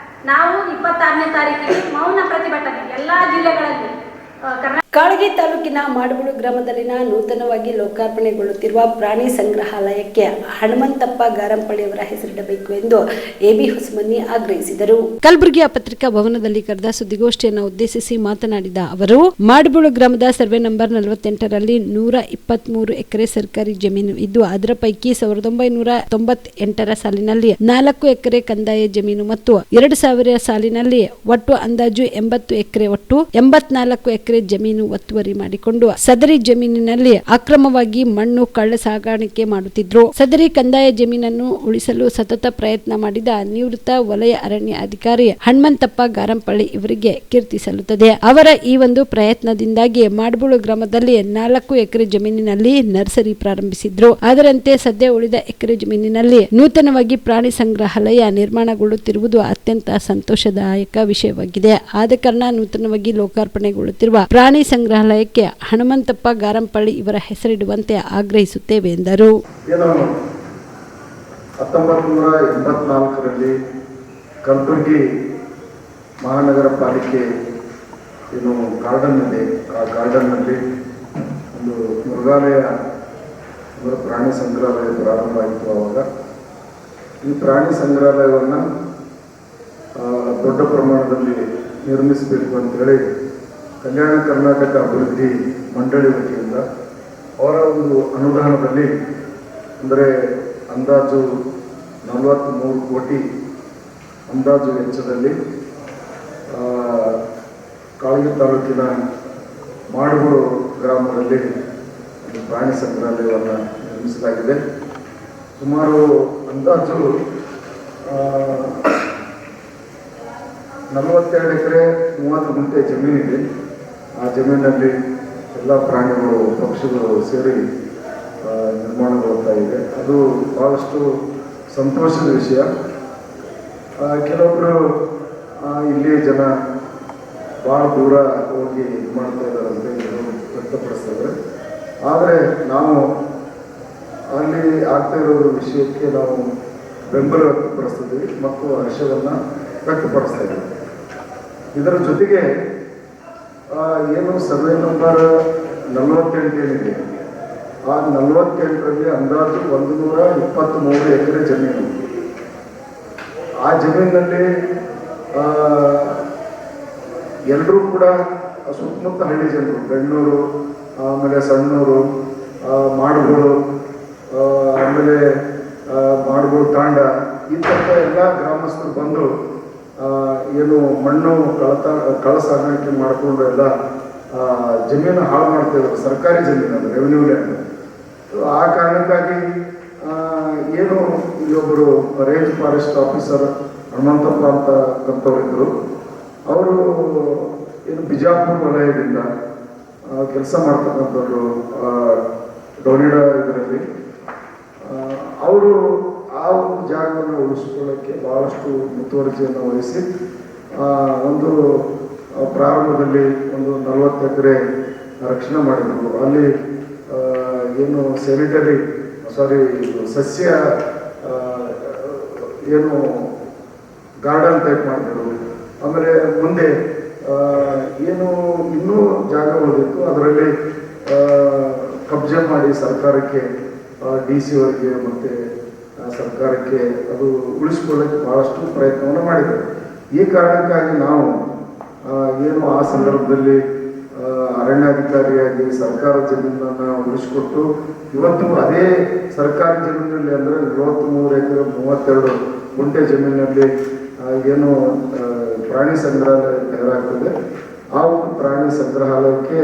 ನಾವು 26ನೇ ತಾರೀಕಿಗೆ ಮೌನ ಪ್ರತಿಭಟನೆ ಎಲ್ಲ ಜಿಲ್ಲೆಗಳಲ್ಲಿ ಕಾಳಗಿ ತಾಲೂಕಿನ ಮಾಡಬೂಳು ಗ್ರಾಮದಲ್ಲಿನ ನೂತನವಾಗಿ ಲೋಕಾರ್ಪಣೆಗೊಳ್ಳುತ್ತಿರುವ ಪ್ರಾಣಿ ಸಂಗ್ರಹಾಲಯಕ್ಕೆ ಹನುಮಂತಪ್ಪ ಗಾರಂಪಳ್ಳಿಯವರ ಹೆಸರಿಡಬೇಕು ಎಂದು ಎಬಿ ಹೊಸಮನಿ ಆಗ್ರಹಿಸಿದರು. ಕಲಬುರಗಿಯ ಪತ್ರಿಕಾ ಭವನದಲ್ಲಿ ಕರೆದ ಸುದ್ದಿಗೋಷ್ಠಿಯನ್ನು ಉದ್ದೇಶಿಸಿ ಮಾತನಾಡಿದ ಅವರು, ಮಾಡಬೂಳು ಗ್ರಾಮದ ಸರ್ವೆ ನಂಬರ್ 48ರಲ್ಲಿ 123 ಎಕರೆ ಸರ್ಕಾರಿ ಜಮೀನು ಇದ್ದು ಅದರ ಪೈಕಿ 1998ರ ಸಾಲಿನಲ್ಲಿ 4 ಎಕರೆ ಕಂದಾಯ ಜಮೀನು ಮತ್ತು 2000 ಸಾಲಿನಲ್ಲಿ ಒಟ್ಟು ಅಂದಾಜು 80 ಎಕರೆ ಒಟ್ಟು 84 ಎಕರೆ ಜಮೀನು ಒತ್ತುವರಿ ಮಾಡಿಕೊಂಡು ಸದರಿ ಜಮೀನಿನಲ್ಲಿ ಅಕ್ರಮವಾಗಿ ಮಣ್ಣು ಕಳ್ಳ ಸಾಗಾಣಿಕೆ ಮಾಡುತ್ತಿದ್ರು. ಸದರಿ ಕಂದಾಯ ಜಮೀನನ್ನು ಉಳಿಸಲು ಸತತ ಪ್ರಯತ್ನ ಮಾಡಿದ ನಿವೃತ್ತ ವಲಯ ಅರಣ್ಯ ಅಧಿಕಾರಿ ಹನುಮಂತಪ್ಪ ಗಾರಂಪಳ್ಳಿ ಇವರಿಗೆ ಕೀರ್ತಿ ಸಲ್ಲುತ್ತದೆ. ಅವರ ಈ ಒಂದು ಪ್ರಯತ್ನದಿಂದಾಗಿ ಮಾಡಬೂಳು ಗ್ರಾಮದಲ್ಲಿ 4 ಎಕರೆ ಜಮೀನಿನಲ್ಲಿ ನರ್ಸರಿ ಪ್ರಾರಂಭಿಸಿದ್ರು. ಅದರಂತೆ ಸದ್ಯ ಉಳಿದ ಎಕರೆ ಜಮೀನಿನಲ್ಲಿ ನೂತನವಾಗಿ ಪ್ರಾಣಿ ಸಂಗ್ರಹಾಲಯ ನಿರ್ಮಾಣಗೊಳ್ಳುತ್ತಿರುವುದು ಅತ್ಯಂತ ಸಂತೋಷದಾಯಕ ವಿಷಯವಾಗಿದೆ. ಆದ ಕಾರಣ ನೂತನವಾಗಿ ಲೋಕಾರ್ಪಣೆಗೊಳ್ಳುತ್ತಿರುವ ಪ್ರಾಣಿ ಸಂಗ್ರಹಾಲಯಕ್ಕೆ ಹನುಮಂತಪ್ಪ ಗಾರಂಪಳ್ಳಿ ಇವರ ಹೆಸರಿಡುವಂತೆ ಆಗ್ರಹಿಸುತ್ತೇವೆ ಎಂದರು. 1984ರಲ್ಲಿ ಕಲಬುರಗಿ ಮಹಾನಗರ ಪಾಲಿಕೆ ಏನು ಗಾರ್ಡನ್ ಇದೆ, ಆ ಗಾರ್ಡನ್ನಲ್ಲಿ ಒಂದು ಮೃಗಾಲಯ ಅಂದರೆ ಪ್ರಾಣಿ ಸಂಗ್ರಹಾಲಯ ಪ್ರಾರಂಭ ಆಯಿತು. ಆವಾಗ ಈ ಪ್ರಾಣಿ ಸಂಗ್ರಹಾಲಯವನ್ನು ದೊಡ್ಡ ಪ್ರಮಾಣದಲ್ಲಿ ನಿರ್ಮಿಸಬೇಕು ಅಂತೇಳಿ ಕಲ್ಯಾಣ ಕರ್ನಾಟಕ ಅಭಿವೃದ್ಧಿ ಮಂಡಳಿ ವತಿಯಿಂದ ಅವರ ಒಂದು ಅನುದಾನದಲ್ಲಿ ಅಂದರೆ ಅಂದಾಜು 43 ಕೋಟಿ ಅಂದಾಜು ವೆಚ್ಚದಲ್ಲಿ ಕಾಳಗಿ ತಾಲೂಕಿನ ಮಾಡಗೋಡು ಗ್ರಾಮದಲ್ಲಿ ಒಂದು ಪ್ರಾಣಿ ಸಂಗ್ರಹಾಲಯವನ್ನು ನಿರ್ಮಿಸಲಾಗಿದೆ. ಸುಮಾರು ಅಂದಾಜು 42 ಎಕರೆ 30 ಗುಂಟೆ ಜಮೀನಿದೆ. ಆ ಜಮೀನಿನಲ್ಲಿ ಎಲ್ಲ ಪ್ರಾಣಿಗಳು ಪಕ್ಷಿಗಳು ಸೇರಿ ನಿರ್ಮಾಣಗೊಳ್ತಾ ಇದೆ. ಅದು ಭಾಳಷ್ಟು ಸಂತೋಷದ ವಿಷಯ. ಕೆಲವೊಬ್ಬರು ಇಲ್ಲಿ ಜನ ಭಾಳ ದೂರ ಹೋಗಿ ಇದು ಮಾಡ್ತಾ ಇದ್ದಾರೆ ಅಂತ ವ್ಯಕ್ತಪಡಿಸ್ತಾರೆ. ಆದರೆ ನಾವು ಅಲ್ಲಿ ಆಗ್ತಾ ಇರೋ ವಿಷಯಕ್ಕೆ ನಾವು ಬೆಂಬಲ ವ್ಯಕ್ತಪಡಿಸ್ತಿದ್ದೀವಿ ಮತ್ತು ಹರ್ಷವನ್ನು ವ್ಯಕ್ತಪಡಿಸ್ತಾ ಇದ್ದೀವಿ. ಇದರ ಜೊತೆಗೆ ಏನು ಸರ್ವೆ ನಂಬರ್ 48 ಏನಿದೆ, ಆ 48ರಲ್ಲಿ ಅಂದಾಜು 123 ಎಕರೆ ಜಮೀನು. ಆ ಜಮೀನಿನಲ್ಲಿ ಎಲ್ಲರೂ ಕೂಡ ಸುತ್ತಮುತ್ತ ಹಳ್ಳಿ ಜನರು, ಬೆಣ್ಣೂರು, ಆಮೇಲೆ ಸಣ್ಣೂರು, ಮಾಡಗೋಡು, ಆಮೇಲೆ ಮಾಡಗೋಡು ತಾಂಡ, ಈ ಥರದ ಎಲ್ಲ ಗ್ರಾಮಸ್ಥರು ಬಂದು ಏನು ಮಣ್ಣು ಕಳ ಸಾಗಾಣಿಕೆ ಮಾಡಿಕೊಂಡು ಎಲ್ಲ ಜಮೀನು ಹಾಳು ಮಾಡ್ತಾಯಿದ್ರು. ಸರ್ಕಾರಿ ಜಮೀನು, ಅದು ರೆವಿನ್ಯೂ ಲ್ಯಾಂಡ್. ಆ ಕಾರಣಕ್ಕಾಗಿ ಏನು ಇಲ್ಲೊಬ್ಬರು ರೇಂಜ್ ಫಾರೆಸ್ಟ್ ಆಫೀಸರ್ ಹನುಮಂತಪ್ಪ ಅಂತಕ್ಕಂಥವ್ರಿದ್ದರು. ಅವರು ಏನು ಬಿಜಾಪುರ ವಲಯದಿಂದ ಕೆಲಸ ಮಾಡ್ತಕ್ಕಂಥವ್ರು ಡೋನಿಡಾ ಇದರಲ್ಲಿ. ಅವರು ಆ ಒಂದು ಜಾಗವನ್ನು ಉಳಿಸ್ಕೊಳ್ಳೋಕ್ಕೆ ಭಾಳಷ್ಟು ಮುತುವರ್ಜಿಯನ್ನು ವಹಿಸಿ ಒಂದು ಪ್ರಾರಂಭದಲ್ಲಿ ಒಂದು 40 ಎಕರೆ ರಕ್ಷಣೆ ಮಾಡಿದರು. ಅಲ್ಲಿ ಏನು ಸಸ್ಯ ಏನು ಗಾರ್ಡನ್ ಟೈಪ್ ಮಾಡಿದರು. ಆಮೇಲೆ ಮುಂದೆ ಏನು ಇನ್ನೂ ಜಾಗ ಉಳಿದಿತ್ತು, ಅದರಲ್ಲಿ ಕಬ್ಜೆ ಮಾಡಿ ಸರ್ಕಾರಕ್ಕೆ DC ಅವರಿಗೆ ಮತ್ತು ಸರ್ಕಾರಕ್ಕೆ ಅದು ಉಳಿಸ್ಕೊಳ್ಳೋಕ್ಕೆ ಭಾಳಷ್ಟು ಪ್ರಯತ್ನವನ್ನು ಮಾಡಿದರು. ಈ ಕಾರಣಕ್ಕಾಗಿ ನಾವು ಏನು ಆ ಸಂದರ್ಭದಲ್ಲಿ ಅರಣ್ಯಾಧಿಕಾರಿಯಾಗಿ ಸರ್ಕಾರ ಜಮೀನನ್ನು ಉಳಿಸ್ಕೊಟ್ಟು ಇವತ್ತು ಅದೇ ಸರ್ಕಾರಿ ಜಮೀನಿನಲ್ಲಿ ಅಂದರೆ 43 ಎಕರೆ 32 ಗುಂಟೆ ಜಮೀನಿನಲ್ಲಿ ಏನು ಪ್ರಾಣಿ ಸಂಗ್ರಹಾಲಯ ತಯಾರಾಗ್ತದೆ. ಆ ಒಂದು ಪ್ರಾಣಿ ಸಂಗ್ರಹಾಲಯಕ್ಕೆ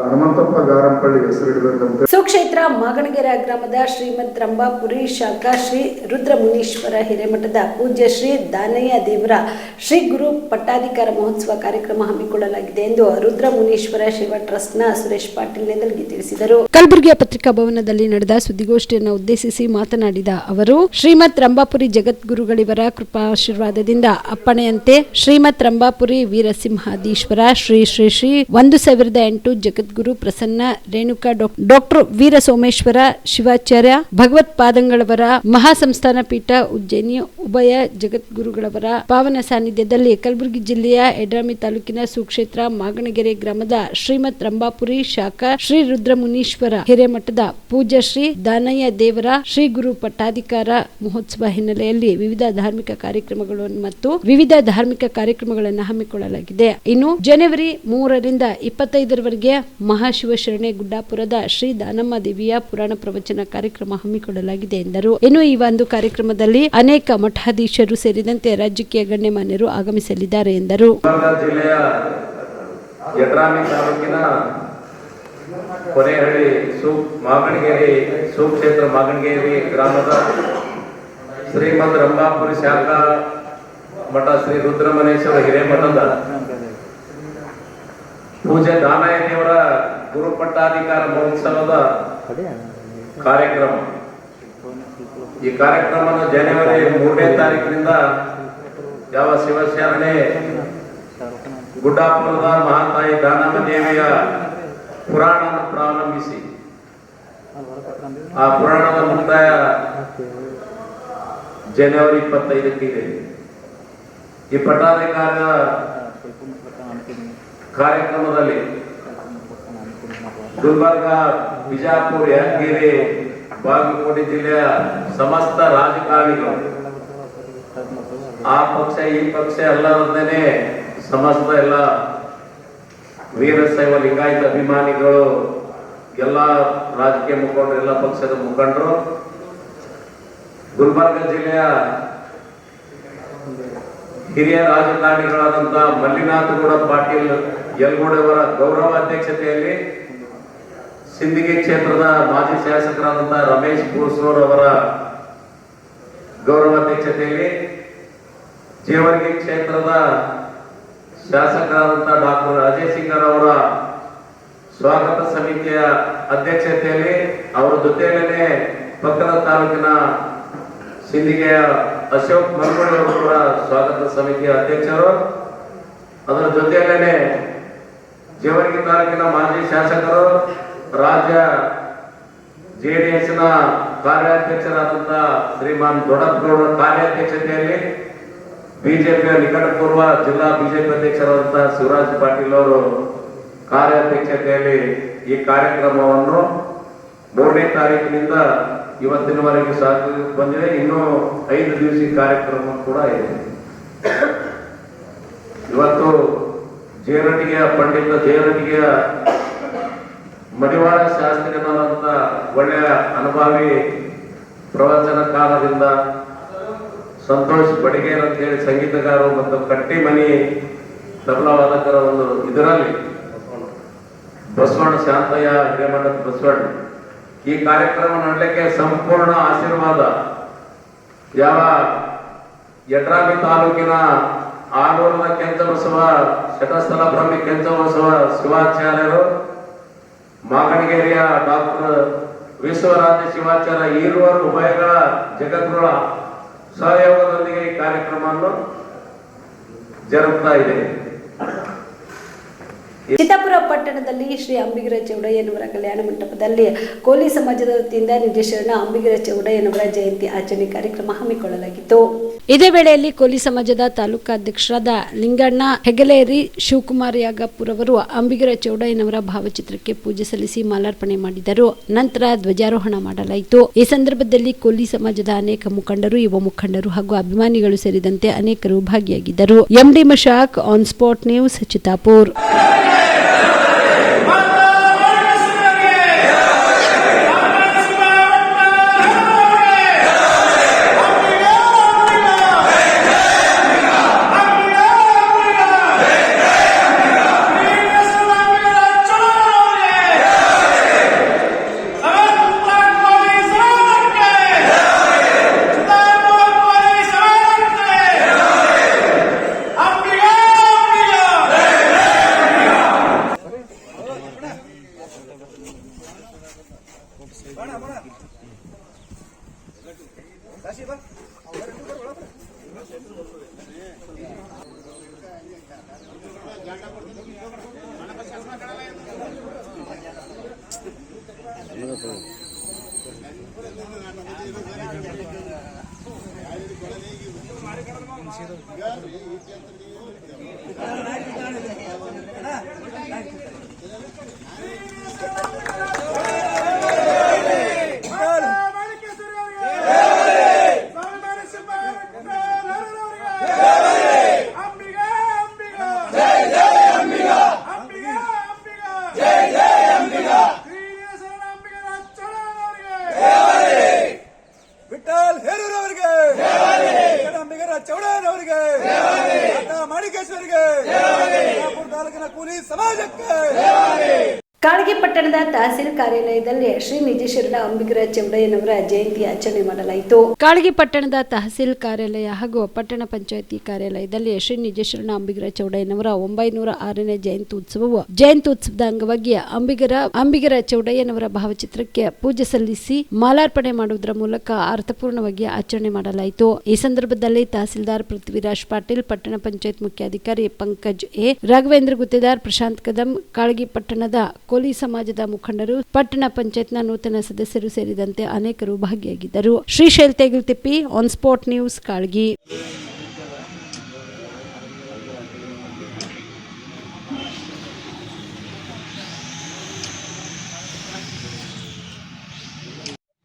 ಹನುಮಂತಪ್ಪ ಗಾರಂಪಳ್ಳಿ ಹೆಸರಿಡಬೇಕಂತ ಸುಕ್ಷೇತ್ರ ಮಾಗಣಗೆರೆ ಗ್ರಾಮದ ಶ್ರೀಮದ್ ರಂಭಾಪುರಿ ಶಾಖಾ ಶ್ರೀ ರುದ್ರಮುನೀಶ್ವರ ಹಿರೇಮಠದ ಪೂಜ್ಯ ಶ್ರೀ ದಾನಯ್ಯ ದೇವರ ಶ್ರೀ ಗುರು ಪಟ್ಟಾಧಿಕಾರ ಮಹೋತ್ಸವ ಕಾರ್ಯಕ್ರಮ ಹಮ್ಮಿಕೊಳ್ಳಲಾಗಿದೆ ಎಂದು ರುದ್ರಮುನೀಶ್ವರ ಶಿವ ಟ್ರಸ್ಟ್ನ ಸುರೇಶ್ ಪಾಟೀಲ್ ನೇದಲ್ಗಿ ತಿಳಿಸಿದರು. ಕಲಬುರಗಿಯ ಪತ್ರಿಕಾ ಭವನದಲ್ಲಿ ನಡೆದ ಸುದ್ದಿಗೋಷ್ಠಿಯನ್ನು ಉದ್ದೇಶಿಸಿ ಮಾತನಾಡಿದ ಅವರು, ಶ್ರೀಮತ್ ರಂಭಾಪುರಿ ಜಗದ್ಗುರುಗಳಿವರ ಕೃಪಾಶೀರ್ವಾದದಿಂದ ಅಪ್ಪಣೆಯಂತೆ ಶ್ರೀಮತ್ ರಂಭಾಪುರಿ ವೀರಸಿಂಹಾದೀಶ್ವರ ಶ್ರೀ ಶ್ರೀ ಶ್ರೀ 1008 ಜಗದ್ಗುರು ಪ್ರಸನ್ನ ರೇಣುಕಾ ಡಾಕ್ಟರ್ ವೀರ ಸೋಮೇಶ್ವರ ಶಿವಾಚಾರ್ಯ ಭಗವತ್ಪಾದಂಗಳವರ ಮಹಾಸಂಸ್ಥಾನ ಪೀಠ ಉಜ್ಜಯಿನಿ ಉಭಯ ಜಗದ್ಗುರುಗಳವರ ಪಾವನ ಸಾನ್ನಿಧ್ಯದಲ್ಲಿ ಕಲಬುರಗಿ ಜಿಲ್ಲೆಯ ಯಡ್ರಾಮಿ ತಾಲೂಕಿನ ಸುಕ್ಷೇತ್ರ ಮಾಗಣಗೆರೆ ಗ್ರಾಮದ ಶ್ರೀಮತ್ ರಂಭಾಪುರಿ ಶಾಖಾ ಶ್ರೀ ರುದ್ರಮುನೀಶ್ವರ ಹಿರೇಮಠದ ಪೂಜ್ಯ ಶ್ರೀ ದಾನಯ್ಯ ದೇವರ ಶ್ರೀ ಗುರು ಪಟ್ಟಾಧಿಕಾರ ಮಹೋತ್ಸವ ಹಿನ್ನೆಲೆಯಲ್ಲಿ ವಿವಿಧ ಧಾರ್ಮಿಕ ಕಾರ್ಯಕ್ರಮಗಳನ್ನು ಹಮ್ಮಿಕೊಳ್ಳಲಾಗಿದೆ. ಇನ್ನು ಜನವರಿ 3ರಿಂದ 25ರವರೆಗೆ ಮಹಾಶಿವಶರಣೆ ಗುಡ್ಡಾಪುರದ ಶ್ರೀ ದಾನಮ್ಮ ದೇವಿಯ ಪುರಾಣ ಪ್ರವಚನ ಕಾರ್ಯಕ್ರಮ ಹಮ್ಮಿಕೊಳ್ಳಲಾಗಿದೆ ಎಂದರು. ಇನ್ನು ಈ ಒಂದು ಕಾರ್ಯಕ್ರಮದಲ್ಲಿ ಅನೇಕ ಮಠಾಧೀಶರು ಸೇರಿದಂತೆ ರಾಜಕೀಯ ಗಣ್ಯಮಾನ್ಯರು ಆಗಮಿಸಲಿದ್ದಾರೆ ಎಂದರು. ಜಿಲ್ಲೆಯ ಯಡ್ರಾಮಿ ತಾಲೂಕಿನ ಕೊನೆಹಳ್ಳಿ ಮಾಗಣಗೆರೆ ಸುಕ್ಷೇತ್ರ ಮಾಗಣಗೆರೆ ಗ್ರಾಮದ ಶ್ರೀಮದ್ ರಂಭಾಪುರಿ ಶಾಖಾ ಮಠ ಶ್ರೀ ರುದ್ರಮುನೀಶ್ವರ ಹಿರೇಮಠದ ಪೂಜ್ಯ ದಾನಯ್ಯ ದೇವರ ಗುರು ಪಟ್ಟಾಧಿಕಾರ ಮಹೋತ್ಸವದ ಕಾರ್ಯಕ್ರಮ. ಈ ಕಾರ್ಯಕ್ರಮ ಜನವರಿ 3ನೇ ತಾರೀಕಿನಿಂದ ಯಾವ ಶಿವಶರಣೆ ಗುಡ್ಡಾಪುರದ ಮಹಾತಾಯಿ ದಾನಮ್ಮ ದೇವಿಯ ಪುರಾಣ ಪ್ರಾರಂಭಿಸಿ ಆ ಪುರಾಣದ ಮುಕ್ತಾಯ ಜನವರಿ 25ಕ್ಕೆ ಇದೆ. ಈ ಪಟ್ಟಾಧಿಕಾರದ ಕಾರ್ಯಕ್ರಮದಲ್ಲಿ ಗುಲ್ಬರ್ಗ, ಬಿಜಾಪುರ, ಯಾದಗಿರಿ, ಬಾಗಲಕೋಟೆ ಜಿಲ್ಲೆಯ ಸಮಸ್ತ ರಾಜಕಾರಣಿಗಳು, ಆ ಪಕ್ಷ ಈ ಪಕ್ಷ ಎಲ್ಲರನ್ನೇ ಸಮಸ್ತ ಎಲ್ಲ ವೀರಶೈವ ಲಿಂಗಾಯತ ಅಭಿಮಾನಿಗಳು, ಎಲ್ಲ ರಾಜಕೀಯ ಮುಖಂಡರು, ಎಲ್ಲ ಪಕ್ಷದ ಮುಖಂಡರು, ಗುಲ್ಬರ್ಗ ಜಿಲ್ಲೆಯ ಹಿರಿಯ ರಾಜಕಾರಣಿಗಳಾದಂಥ ಮಲ್ಲಿನಾಥಗೌಡ ಪಾಟೀಲ್ ಯಲ್ಗೋಡೆಯವರ ಗೌರವ ಅಧ್ಯಕ್ಷತೆಯಲ್ಲಿ, ಸಿಂದಗಿ ಕ್ಷೇತ್ರದ ಮಾಜಿ ಶಾಸಕರಾದಂಥ ರಮೇಶ್ ಬೋಸೂರ್ ಅವರ ಗೌರವ ಅಧ್ಯಕ್ಷತೆಯಲ್ಲಿ, ಜೇವರ್ಗಿ ಕ್ಷೇತ್ರದ ಶಾಸಕರಾದಂಥ ಡಾಕ್ಟರ್ ಅಜಯ್ ಸಿಂಗರ್ ಅವರ ಸ್ವಾಗತ ಸಮಿತಿಯ ಅಧ್ಯಕ್ಷತೆಯಲ್ಲಿ, ಅವರ ಜೊತೆಯಲ್ಲೇ ಪಕ್ಕದ ತಾಲೂಕಿನ ಸಿಂದಗಿಯ ಅಶೋಕ್ ಮರಗುಡಿ ಅವರು ಕೂಡ ಸ್ವಾಗತ ಸಮಿತಿಯ ಅಧ್ಯಕ್ಷರು, ಅದರ ಜೊತೆಯಲ್ಲೇ ಜೇವರ್ಗಿ ತಾಲೂಕಿನ ಮಾಜಿ ಶಾಸಕರು, ರಾಜ್ಯ JDS-ನ ಕಾರ್ಯಾಧ್ಯಕ್ಷರಾದಂಥ ಶ್ರೀಮಾನ್ ದೊಡ್ಡಪ್ಪಗೌಡರ ಕಾರ್ಯಾಧ್ಯಕ್ಷತೆಯಲ್ಲಿ, ಬಿಜೆಪಿಯ ನಿಕಟಪೂರ್ವ ಜಿಲ್ಲಾ ಬಿಜೆಪಿ ಅಧ್ಯಕ್ಷರಾದಂಥ ಶಿವರಾಜ್ ಪಾಟೀಲ್ ಅವರು ಕಾರ್ಯಾಧ್ಯಕ್ಷತೆಯಲ್ಲಿ ಈ ಕಾರ್ಯಕ್ರಮವನ್ನು 3ನೇ ತಾರೀಕಿನಿಂದ ಇವತ್ತಿನವರೆಗೆ ಸಾಗಿ ಬಂದಿದೆ. ಇನ್ನೂ 5 ದಿವಸ ಕಾರ್ಯಕ್ರಮ ಕೂಡ ಇದೆ. ಇವತ್ತು ಜೇರಟಿಗೆಯ ಪಂಡಿತ ಜೇರಟಿಗೆಯ ಮಡಿವಾಳ ಶಾಸ್ತ್ರಿಗಳಾದಂಥ ಒಳ್ಳೆಯ ಅನುಭವಿ ಪ್ರವಚನಕಾರರಿಂದ ಸಂತೋಷ್ ಬಡಿಗೇರ್ ಅಂತ ಹೇಳಿ ಸಂಗೀತಗಾರರು ಮತ್ತು ಕಟ್ಟಿಮನಿ ತಬಲಾ ವಾದಕರ ಒಂದು ಇದರಲ್ಲಿ ಬಸವಣ್ಣ ಶಾಂತಯ್ಯ ಹಿರೇಮಠದ ಬಸವಣ್ಣ ಈ ಕಾರ್ಯಕ್ರಮ ಮಾಡಲಿಕ್ಕೆ ಸಂಪೂರ್ಣ ಆಶೀರ್ವಾದ ಯಾವ ಯಡ್ರಾಮಿ ತಾಲೂಕಿನ ಆಲೂರಿನ ಕೆಂಚಬಸವ ಶಟಸ್ಥಲ ಬ್ರಹ್ಮಿ ಕೆಂಚಬಸವ ಶಿವಾಚಾರ್ಯರು, ಮಾಗಣಗೇರಿಯ ಡಾಕ್ಟರ್ ವಿಶ್ವರಾಜ ಶಿವಾಚಾರ್ಯ ಈರುವರು ಉಭಯಗಳ ಜಗದ್ಗುರುಗಳ ಸಹಯೋಗದೊಂದಿಗೆ ಈ ಕಾರ್ಯಕ್ರಮವನ್ನು ಜರುಗ್ತಾ ಇದೆ. ಚಿತ್ತಾಪುರ ಪಟ್ಟಣದಲ್ಲಿ ಶ್ರೀ ಅಂಬಿಗರ ಚೌಡಯ್ಯನವರ ಕಲ್ಯಾಣ ಮಂಟಪದಲ್ಲಿ ಕೋಲಿ ಸಮಾಜದ ವತಿಯಿಂದ ನಿಜಶರಣ ಅಂಬಿಗರ ಚೌಡಯ್ಯನವರ ಜಯಂತಿ ಆಚರಣೆ ಕಾರ್ಯಕ್ರಮ ಹಮ್ಮಿಕೊಳ್ಳಲಾಗಿತ್ತು. ಇದೇ ವೇಳೆಯಲ್ಲಿ ಕೋಲಿ ಸಮಾಜದ ತಾಲೂಕಾಧ್ಯಕ್ಷರಾದ ಲಿಂಗಣ್ಣ ಹೆಗಲೇರಿ ಶಿವಕುಮಾರ್ ಯಾಗಪುರ್ ಅವರು ಅಂಬಿಗರ ಚೌಡಯ್ಯನವರ ಭಾವಚಿತ್ರಕ್ಕೆ ಪೂಜೆ ಸಲ್ಲಿಸಿ ಮಾಲಾರ್ಪಣೆ ಮಾಡಿದರು. ನಂತರ ಧ್ವಜಾರೋಹಣ ಮಾಡಲಾಯಿತು. ಈ ಸಂದರ್ಭದಲ್ಲಿ ಕೋಲಿ ಸಮಾಜದ ಅನೇಕ ಮುಖಂಡರು, ಯುವ ಮುಖಂಡರು ಹಾಗೂ ಅಭಿಮಾನಿಗಳು ಸೇರಿದಂತೆ ಅನೇಕರು ಭಾಗಿಯಾಗಿದ್ದರು. MD Mashak, on spot news, Chittapur. ಪಟ್ಟಣದ ತಹಸೀಲ್ ಕಾರ್ಯಾಲಯದಲ್ಲಿ ಶ್ರೀ ನಿಜಶರಣ ಅಂಬಿಗರ ಚೌಡಯ್ಯನವರ ಜಯಂತಿ ಆಚರಣೆ ಮಾಡಲಾಯಿತು. ಕಾಳಗಿ ಪಟ್ಟಣದ ತಹಸೀಲ್ ಕಾರ್ಯಾಲಯ ಹಾಗೂ ಪಟ್ಟಣ ಪಂಚಾಯಿತಿ ಕಾರ್ಯಾಲಯದಲ್ಲಿ ಶ್ರೀ ನಿಜಶರಣ ಅಂಬಿಗರ ಚೌಡಯ್ಯನವರ 906ನೇ ಜಯಂತ್ಯುತ್ಸವದ ಅಂಗವಾಗಿ ಅಂಬಿಗರ ಚೌಡಯ್ಯನವರ ಭಾವಚಿತ್ರಕ್ಕೆ ಪೂಜೆ ಸಲ್ಲಿಸಿ ಮಾಲಾರ್ಪಣೆ ಮಾಡುವುದರ ಮೂಲಕ ಅರ್ಥಪೂರ್ಣವಾಗಿ ಆಚರಣೆ ಮಾಡಲಾಯಿತು. ಈ ಸಂದರ್ಭದಲ್ಲಿ ತಹಸೀಲ್ದಾರ್ ಪೃಥ್ವಿರಾಜ್ ಪಾಟೀಲ್, ಪಟ್ಟಣ ಪಂಚಾಯತ್ ಮುಖ್ಯಾಧಿಕಾರಿ ಪಂಕಜ್ ಎ, ರಾಘವೇಂದ್ರ ಗುತ್ತೇದಾರ್, ಪ್ರಶಾಂತ್ ಕದಂ, ಕಾಳಗಿ ಪಟ್ಟಣದ ಕೋಲಿ ಸಮಾಜದ ಮುಖಂಡರು, ಪಟ್ಟಣ ಪಂಚಾಯತ್ನ ನೂತನ ಸದಸ್ಯರು ಸೇರಿದಂತೆ ಅನೇಕರು ಭಾಗಿಯಾಗಿದ್ದರು. Shrishail Tegaltippi, on spot news, Kalagi.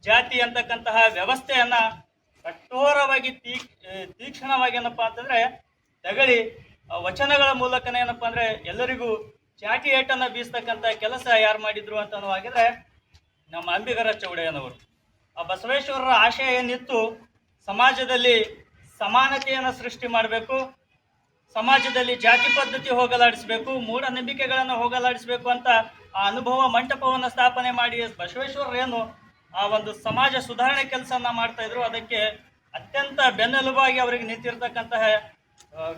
ಜಾತಿ ಅಂತಕ್ಕಂತಹ ವ್ಯವಸ್ಥೆಯನ್ನ ಕಠೋರವಾಗಿ ತೀಕ್ಷ್ಣವಾಗಿ ಏನಪ್ಪಾ ಅಂತಂದ್ರೆ ತಗಳಿ ವಚನಗಳ ಮೂಲಕನೇ ಏನಪ್ಪಾ ಅಂದ್ರೆ ಎಲ್ಲರಿಗೂ ಚಾಟಿ ಏಟನ್ನ ಬೀಸ್ತಕ್ಕಂಥ ಕೆಲಸ ಯಾರು ಮಾಡಿದ್ರು ಅಂತನವಾಗಿದ್ರೆ ನಮ್ಮ ಅಂಬಿಗರ ಚೌಡಯ್ಯನವರು. ಆ ಬಸವೇಶ್ವರರ ಆಶಯ ಏನಿತ್ತು, ಸಮಾಜದಲ್ಲಿ ಸಮಾನತೆಯನ್ನು ಸೃಷ್ಟಿ ಮಾಡಬೇಕು, ಸಮಾಜದಲ್ಲಿ ಜಾತಿ ಪದ್ಧತಿ ಹೋಗಲಾಡಿಸಬೇಕು, ಮೂಢನಂಬಿಕೆಗಳನ್ನು ಹೋಗಲಾಡಿಸಬೇಕು ಅಂತ ಆ ಅನುಭವ ಮಂಟಪವನ್ನು ಸ್ಥಾಪನೆ ಮಾಡಿ ಬಸವೇಶ್ವರರೇನು ಆ ಒಂದು ಸಮಾಜ ಸುಧಾರಣೆ ಕೆಲಸನ ಮಾಡ್ತಾ ಇದ್ರು. ಅದಕ್ಕೆ ಅತ್ಯಂತ ಬೆನ್ನೆಲುಬಾಗಿ ಅವರಿಗೆ ನಿಂತಿರ್ತಕ್ಕಂತಹ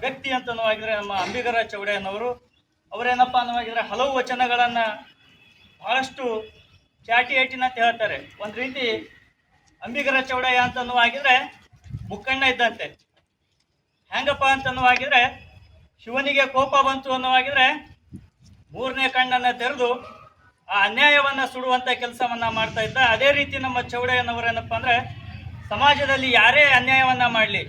ವ್ಯಕ್ತಿ ಅಂತನವಾಗಿದ್ರೆ ನಮ್ಮ ಅಂಬಿಗರ ಚೌಡಯ್ಯನವರು. ಅವರೇನಪ್ಪ ಅನ್ನೋವಾಗಿದ್ರೆ ಹಲವು ವಚನಗಳನ್ನು ಬಹಳಷ್ಟು ಚಾಟಿ ಏಟಿನ ಅಂತ ಹೇಳ್ತಾರೆ. ಒಂದು ರೀತಿ ಅಂಬಿಗರ ಚೌಡಯ್ಯ ಅಂತನವಾಗಿದ್ರೆ ಮುಕ್ಕಣ್ಣ ಇದ್ದಂತೆ. ಹೆಂಗಪ್ಪ ಅಂತನವಾಗಿದ್ರೆ ಶಿವನಿಗೆ ಕೋಪ ಬಂತು ಅನ್ನೋವಾಗಿದ್ರೆ 3ನೇ ಕಣ್ಣನ್ನು ತೆರೆದು ಆ ಅನ್ಯಾಯವನ್ನು ಸುಡುವಂಥ ಕೆಲಸವನ್ನ ಮಾಡ್ತಾ ಇದ್ದ. ಅದೇ ರೀತಿ ನಮ್ಮ ಚೌಡಯ್ಯನವರೇನಪ್ಪ ಅಂದರೆ ಸಮಾಜದಲ್ಲಿ ಯಾರೇ ಅನ್ಯಾಯವನ್ನ ಮಾಡಲಿ,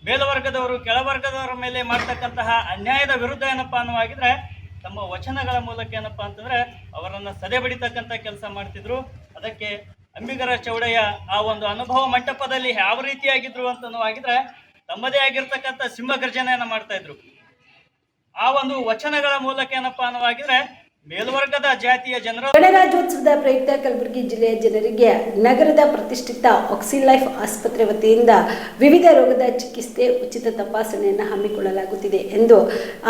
ಮೇಲ್ವರ್ಗದವರು ಕೆಳವರ್ಗದವರ ಮೇಲೆ ಮಾಡ್ತಕ್ಕಂತಹ ಅನ್ಯಾಯದ ವಿರುದ್ಧ ಏನಪ್ಪ ಅನ್ನೋವಾಗಿದ್ರೆ ತಮ್ಮ ವಚನಗಳ ಮೂಲಕ ಏನಪ್ಪ ಅಂತಂದ್ರೆ ಅವರನ್ನು ಸದೆ ಬಡಿತಕ್ಕಂಥ ಕೆಲಸ ಮಾಡ್ತಿದ್ರು. ಅದಕ್ಕೆ ಅಂಬಿಗರ ಚೌಡಯ್ಯ ಆ ಒಂದು ಅನುಭವ ಮಂಟಪದಲ್ಲಿ ಯಾವ ರೀತಿಯಾಗಿದ್ರು ಅಂತನವಾಗಿದ್ರೆ ತಮ್ಮದೇ ಆಗಿರ್ತಕ್ಕಂಥ ಸಿಂಹಗರ್ಜನೆಯನ್ನು ಮಾಡ್ತಾ ಇದ್ರು. ಆ ಒಂದು ವಚನಗಳ ಮೂಲಕ ಏನಪ್ಪ ಅನ್ನೋವಾಗಿದ್ರೆ ಮೇಲ್ವರ್ಗದ ಜಾತಿಯ ಜನರು. ಗಣರಾಜ್ಯೋತ್ಸವದ ಪ್ರಯುಕ್ತ ಕಲಬುರಗಿ ಜಿಲ್ಲೆಯ ಜನರಿಗೆ ನಗರದ ಪ್ರತಿಷ್ಠಿತ ಆಕ್ಸಿಲೈಫ್ ಆಸ್ಪತ್ರೆ ವತಿಯಿಂದ ವಿವಿಧ ರೋಗದ ಚಿಕಿತ್ಸೆ ಉಚಿತ ತಪಾಸಣೆಯನ್ನು ಹಮ್ಮಿಕೊಳ್ಳಲಾಗುತ್ತಿದೆ ಎಂದು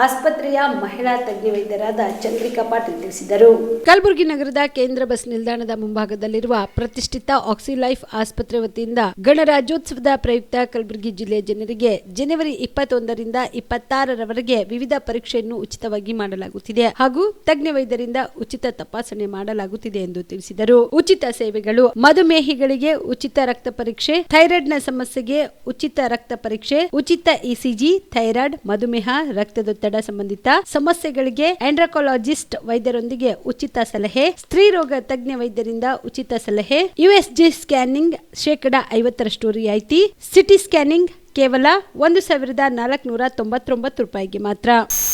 ಆಸ್ಪತ್ರೆಯ ಮಹಿಳಾ ತಜ್ಞ ವೈದ್ಯರಾದ ಚಂದ್ರಿಕಾ ಪಾಟೀಲ್ ತಿಳಿಸಿದರು. ಕಲಬುರಗಿ ನಗರದ ಕೇಂದ್ರ ಬಸ್ ನಿಲ್ದಾಣದ ಮುಂಭಾಗದಲ್ಲಿರುವ ಪ್ರತಿಷ್ಠಿತ ಆಕ್ಸಿಲೈಫ್ ಆಸ್ಪತ್ರೆ ವತಿಯಿಂದ ಗಣರಾಜ್ಯೋತ್ಸವದ ಪ್ರಯುಕ್ತ ಕಲಬುರಗಿ ಜಿಲ್ಲೆಯ ಜನರಿಗೆ ಜನವರಿ 21ರಿಂದ 26ರವರೆಗೆ ವಿವಿಧ ಪರೀಕ್ಷೆಯನ್ನು ಉಚಿತವಾಗಿ ಮಾಡಲಾಗುತ್ತಿದೆ ಹಾಗೂ ತಜ್ಞ ವೈದ್ಯರಿಂದ ಉಚಿತ ತಪಾಸಣೆ ಮಾಡಲಾಗುತ್ತಿದೆ ಎಂದು ತಿಳಿಸಿದರು. ಉಚಿತ ಸೇವೆಗಳು: ಮಧುಮೇಹಿಗಳಿಗೆ ಉಚಿತ ರಕ್ತ ಪರೀಕ್ಷೆ, ಥೈರಾಯ್ಡ್ನ ಸಮಸ್ಯೆಗೆ ಉಚಿತ ರಕ್ತ ಪರೀಕ್ಷೆ, ಉಚಿತ ಇಸಿಜಿ, ಥೈರಾಯ್ಡ್, ಮಧುಮೇಹ, ರಕ್ತದೊತ್ತಡ ಸಂಬಂಧಿತ ಸಮಸ್ಯೆಗಳಿಗೆ ಎಂಡ್ರಕಾಲಜಿಸ್ಟ್ ವೈದ್ಯರೊಂದಿಗೆ ಉಚಿತ ಸಲಹೆ, ಸ್ತ್ರೀ ರೋಗ ತಜ್ಞ ವೈದ್ಯರಿಂದ ಉಚಿತ ಸಲಹೆ, ಯುಎಸ್ಜಿ ಸ್ಕ್ಯಾನಿಂಗ್ 50% ರಿಯಾಯಿತಿ, ಸಿಟಿ ಸ್ಕ್ಯಾನಿಂಗ್ ಕೇವಲ 1499 ರೂಪಾಯಿಗೆ ಮಾತ್ರ.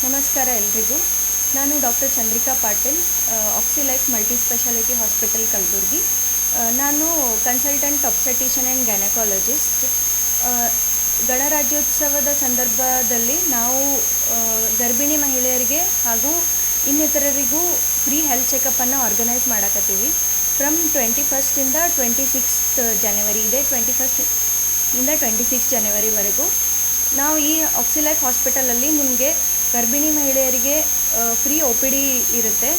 ನಮಸ್ಕಾರ ಎಲ್ರಿಗೂ. ನಾನು doctor Chandrika Patil, Oxilife multi speciality hospital Kalaburagi. ನಾನು ಕನ್ಸಲ್ಟೆಂಟ್ ಆಬ್ಸ್ಟೆಟಿಷಿಯನ್ ಆ್ಯಂಡ್ ಗೈನಕಾಲಜಿಸ್ಟ್. ಗಣರಾಜ್ಯೋತ್ಸವದ ಸಂದರ್ಭದಲ್ಲಿ ನಾವು ಗರ್ಭಿಣಿ ಮಹಿಳೆಯರಿಗೆ ಹಾಗೂ ಇನ್ನಿತರರಿಗೂ ಫ್ರೀ ಹೆಲ್ತ್ ಚೆಕಪ್ಪನ್ನು ಆರ್ಗನೈಸ್ ಮಾಡಕತ್ತೀವಿ. ಫ್ರಮ್ 21st 26th ಜನವರಿ ಇದೆ. 21st 26 ಜನವರಿವರೆಗೂ ನಾವು ಈ ಆಕ್ಸಿಲೈಫ್ ಹಾಸ್ಪಿಟಲಲ್ಲಿ ನಿಮಗೆ ಗರ್ಭಿಣಿ ಮಹಿಳೆಯರಿಗೆ ಫ್ರೀ OPD ಇರುತ್ತೆ.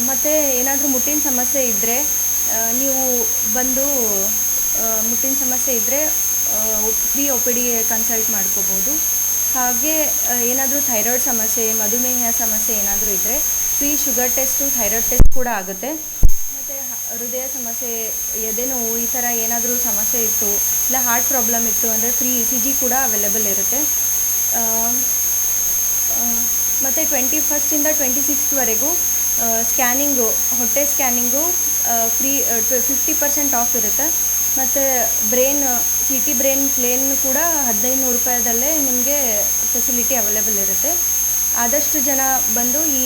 ಮತ್ತು ಏನಾದರೂ ಮುಟ್ಟಿನ ಸಮಸ್ಯೆ ಇದ್ದರೆ ನೀವು ಬಂದು ಮುಟ್ಟಿನ ಸಮಸ್ಯೆ ಇದ್ದರೆ ಫ್ರೀ OPD ಕನ್ಸಲ್ಟ್ ಮಾಡ್ಕೋಬೋದು. ಹಾಗೆ ಏನಾದರೂ ಥೈರಾಯ್ಡ್ ಸಮಸ್ಯೆ, ಮಧುಮೇಹ ಸಮಸ್ಯೆ ಏನಾದರೂ ಇದ್ದರೆ free sugar test, thyroid test ಕೂಡ ಆಗುತ್ತೆ. ಮತ್ತು ಹೃದಯ ಸಮಸ್ಯೆ, ಎದೆ ನೋವು, ಈ ಥರ ಏನಾದರೂ ಸಮಸ್ಯೆ ಇತ್ತು, ಇಲ್ಲ ಹಾರ್ಟ್ ಪ್ರಾಬ್ಲಮ್ ಇತ್ತು ಅಂದರೆ ಫ್ರೀ ECG ಕೂಡ ಅವೈಲೇಬಲ್ ಇರುತ್ತೆ. ಮತ್ತು 21st 26th ಸ್ಕ್ಯಾನಿಂಗು, ಹೊಟ್ಟೆ ಸ್ಕ್ಯಾನಿಂಗು ಫ್ರೀ 50% ಆಫ್ ಇರುತ್ತೆ. ಮತ್ತು CT ಬ್ರೈನ್ ಪ್ಲೇನ್ ಕೂಡ 1500 ರೂಪಾಯಿದಲ್ಲೇ ನಿಮಗೆ ಫೆಸಿಲಿಟಿ ಅವೈಲೇಬಲ್ ಇರುತ್ತೆ. ಆದಷ್ಟು ಜನ ಬಂದು ಈ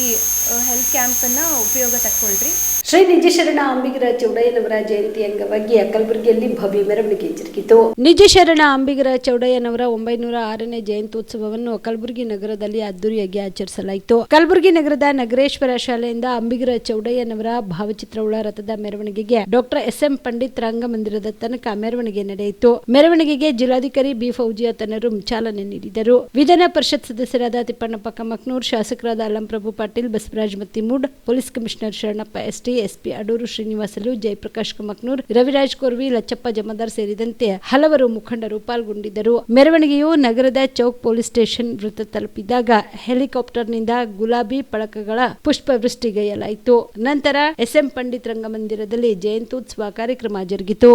ಹೆಲ್ತ್ ಕ್ಯಾಂಪನ್ನು ಉಪಯೋಗ ತಕ್ಕೊಳ್ರಿ. ಶ್ರೀ ನಿಜಶರಣ ಅಂಬಿಗರ ಚೌಡಯ್ಯನವರ ಜಯಂತಿ ಅಂಗವಾಗಿ ಕಲಬುರಗಿಯಲ್ಲಿ ಭವ್ಯ ಮೆರವಣಿಗೆ ಜರುಗಿತು. ನಿಜಶರಣ ಅಂಬಿಗರ ಚೌಡಯ್ಯನವರ 906ನೇ ಜಯಂತ್ಯೋತ್ಸವವನ್ನು ಕಲಬುರಗಿ ನಗರದಲ್ಲಿ ಅದ್ದೂರಿಯಾಗಿ ಆಚರಿಸಲಾಯಿತು. ಕಲಬುರಗಿ ನಗರದ ನಗರೇಶ್ವರ ಶಾಲೆಯಿಂದ ಅಂಬಿಗರ ಚೌಡಯ್ಯನವರ ಭಾವಚಿತ್ರವುಳ್ಳ ರಥದ ಮೆರವಣಿಗೆಗೆ ಡಾಕ್ಟರ್ SM ಪಂಡಿತ್ ರಂಗಮಂದಿರದ ತನಕ ಮೆರವಣಿಗೆ ನಡೆಯಿತು. ಮೆರವಣಿಗೆಗೆ ಜಿಲ್ಲಾಧಿಕಾರಿ ಬಿ ಫೌಜಿಯಾ ತನ್ನರು ಚಾಲನೆ ನೀಡಿದರು. ವಿಧಾನ ಪರಿಷತ್ ಸದಸ್ಯರಾದ ತಿಪ್ಪಣ್ಣಪ್ಪ ಕಮಕ್ನೂರ್, ಶಾಸಕರಾದ Allamprabhu Patil, Basavaraj Mattimud, police commissioner Sharanappa ST, SP Adoor Srinivasulu, Jayaprakash Kamaknoor, Raviraj Korvi, Lachappa Jamadar ಸೇರಿದಂತೆ ಹಲವರು ಮುಖಂಡರು ಪಾಲ್ಗೊಂಡಿದ್ದರು. ಮೆರವಣಿಗೆಯು ನಗರದ ಚೌಕ್ ಪೊಲೀಸ್ ಸ್ಟೇಷನ್ ವೃತ್ತ ತಲುಪಿದಾಗ ಹೆಲಿಕಾಪ್ಟರ್ನಿಂದ ಗುಲಾಬಿ ಫಲಕಗಳ ಪುಷ್ಪವೃಷ್ಟಿಗೈಯಲಾಯಿತು. ನಂತರ SM ಪಂಡಿತ್ ರಂಗಮಂದಿರದಲ್ಲಿ ಜಯಂತ್ಯೋತ್ಸವ ಕಾರ್ಯಕ್ರಮ ಜರುಗಿತು.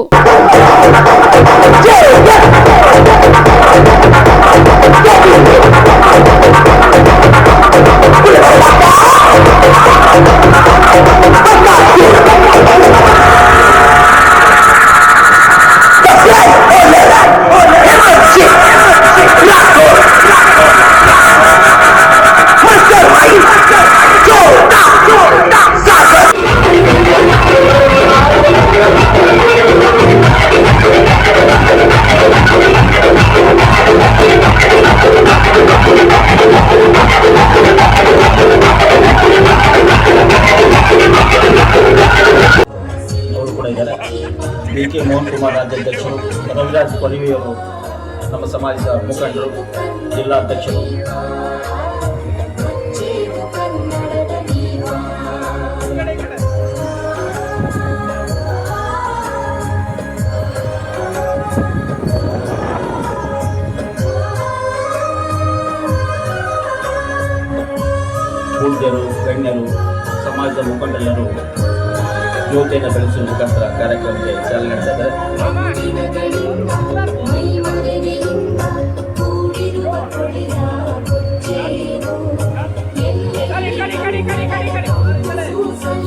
DK ಮೋಹನ್ ಕುಮಾರ್ ರಾಜ್ಯಾಧ್ಯಕ್ಷರು, ರವಿರಾಜ್ ಕೊರಿವಿಯವರು ನಮ್ಮ ಸಮಾಜದ ಮುಖಂಡರು, ಜಿಲ್ಲಾಧ್ಯಕ್ಷರು, ಪೂಜ್ಯರು, ಗಣ್ಯರು, ಸಮಾಜದ ಮುಖಂಡರೆಲ್ಲರೂ ಜ್ಯೋತಿಯನ್ನು ಬೆಳೆಸುವ ಮುಖಾಂತರ ಕಾರ್ಯಕ್ರಮಕ್ಕೆ ಚಾಲನೆ ನೀಡಿದ್ದಾರೆ.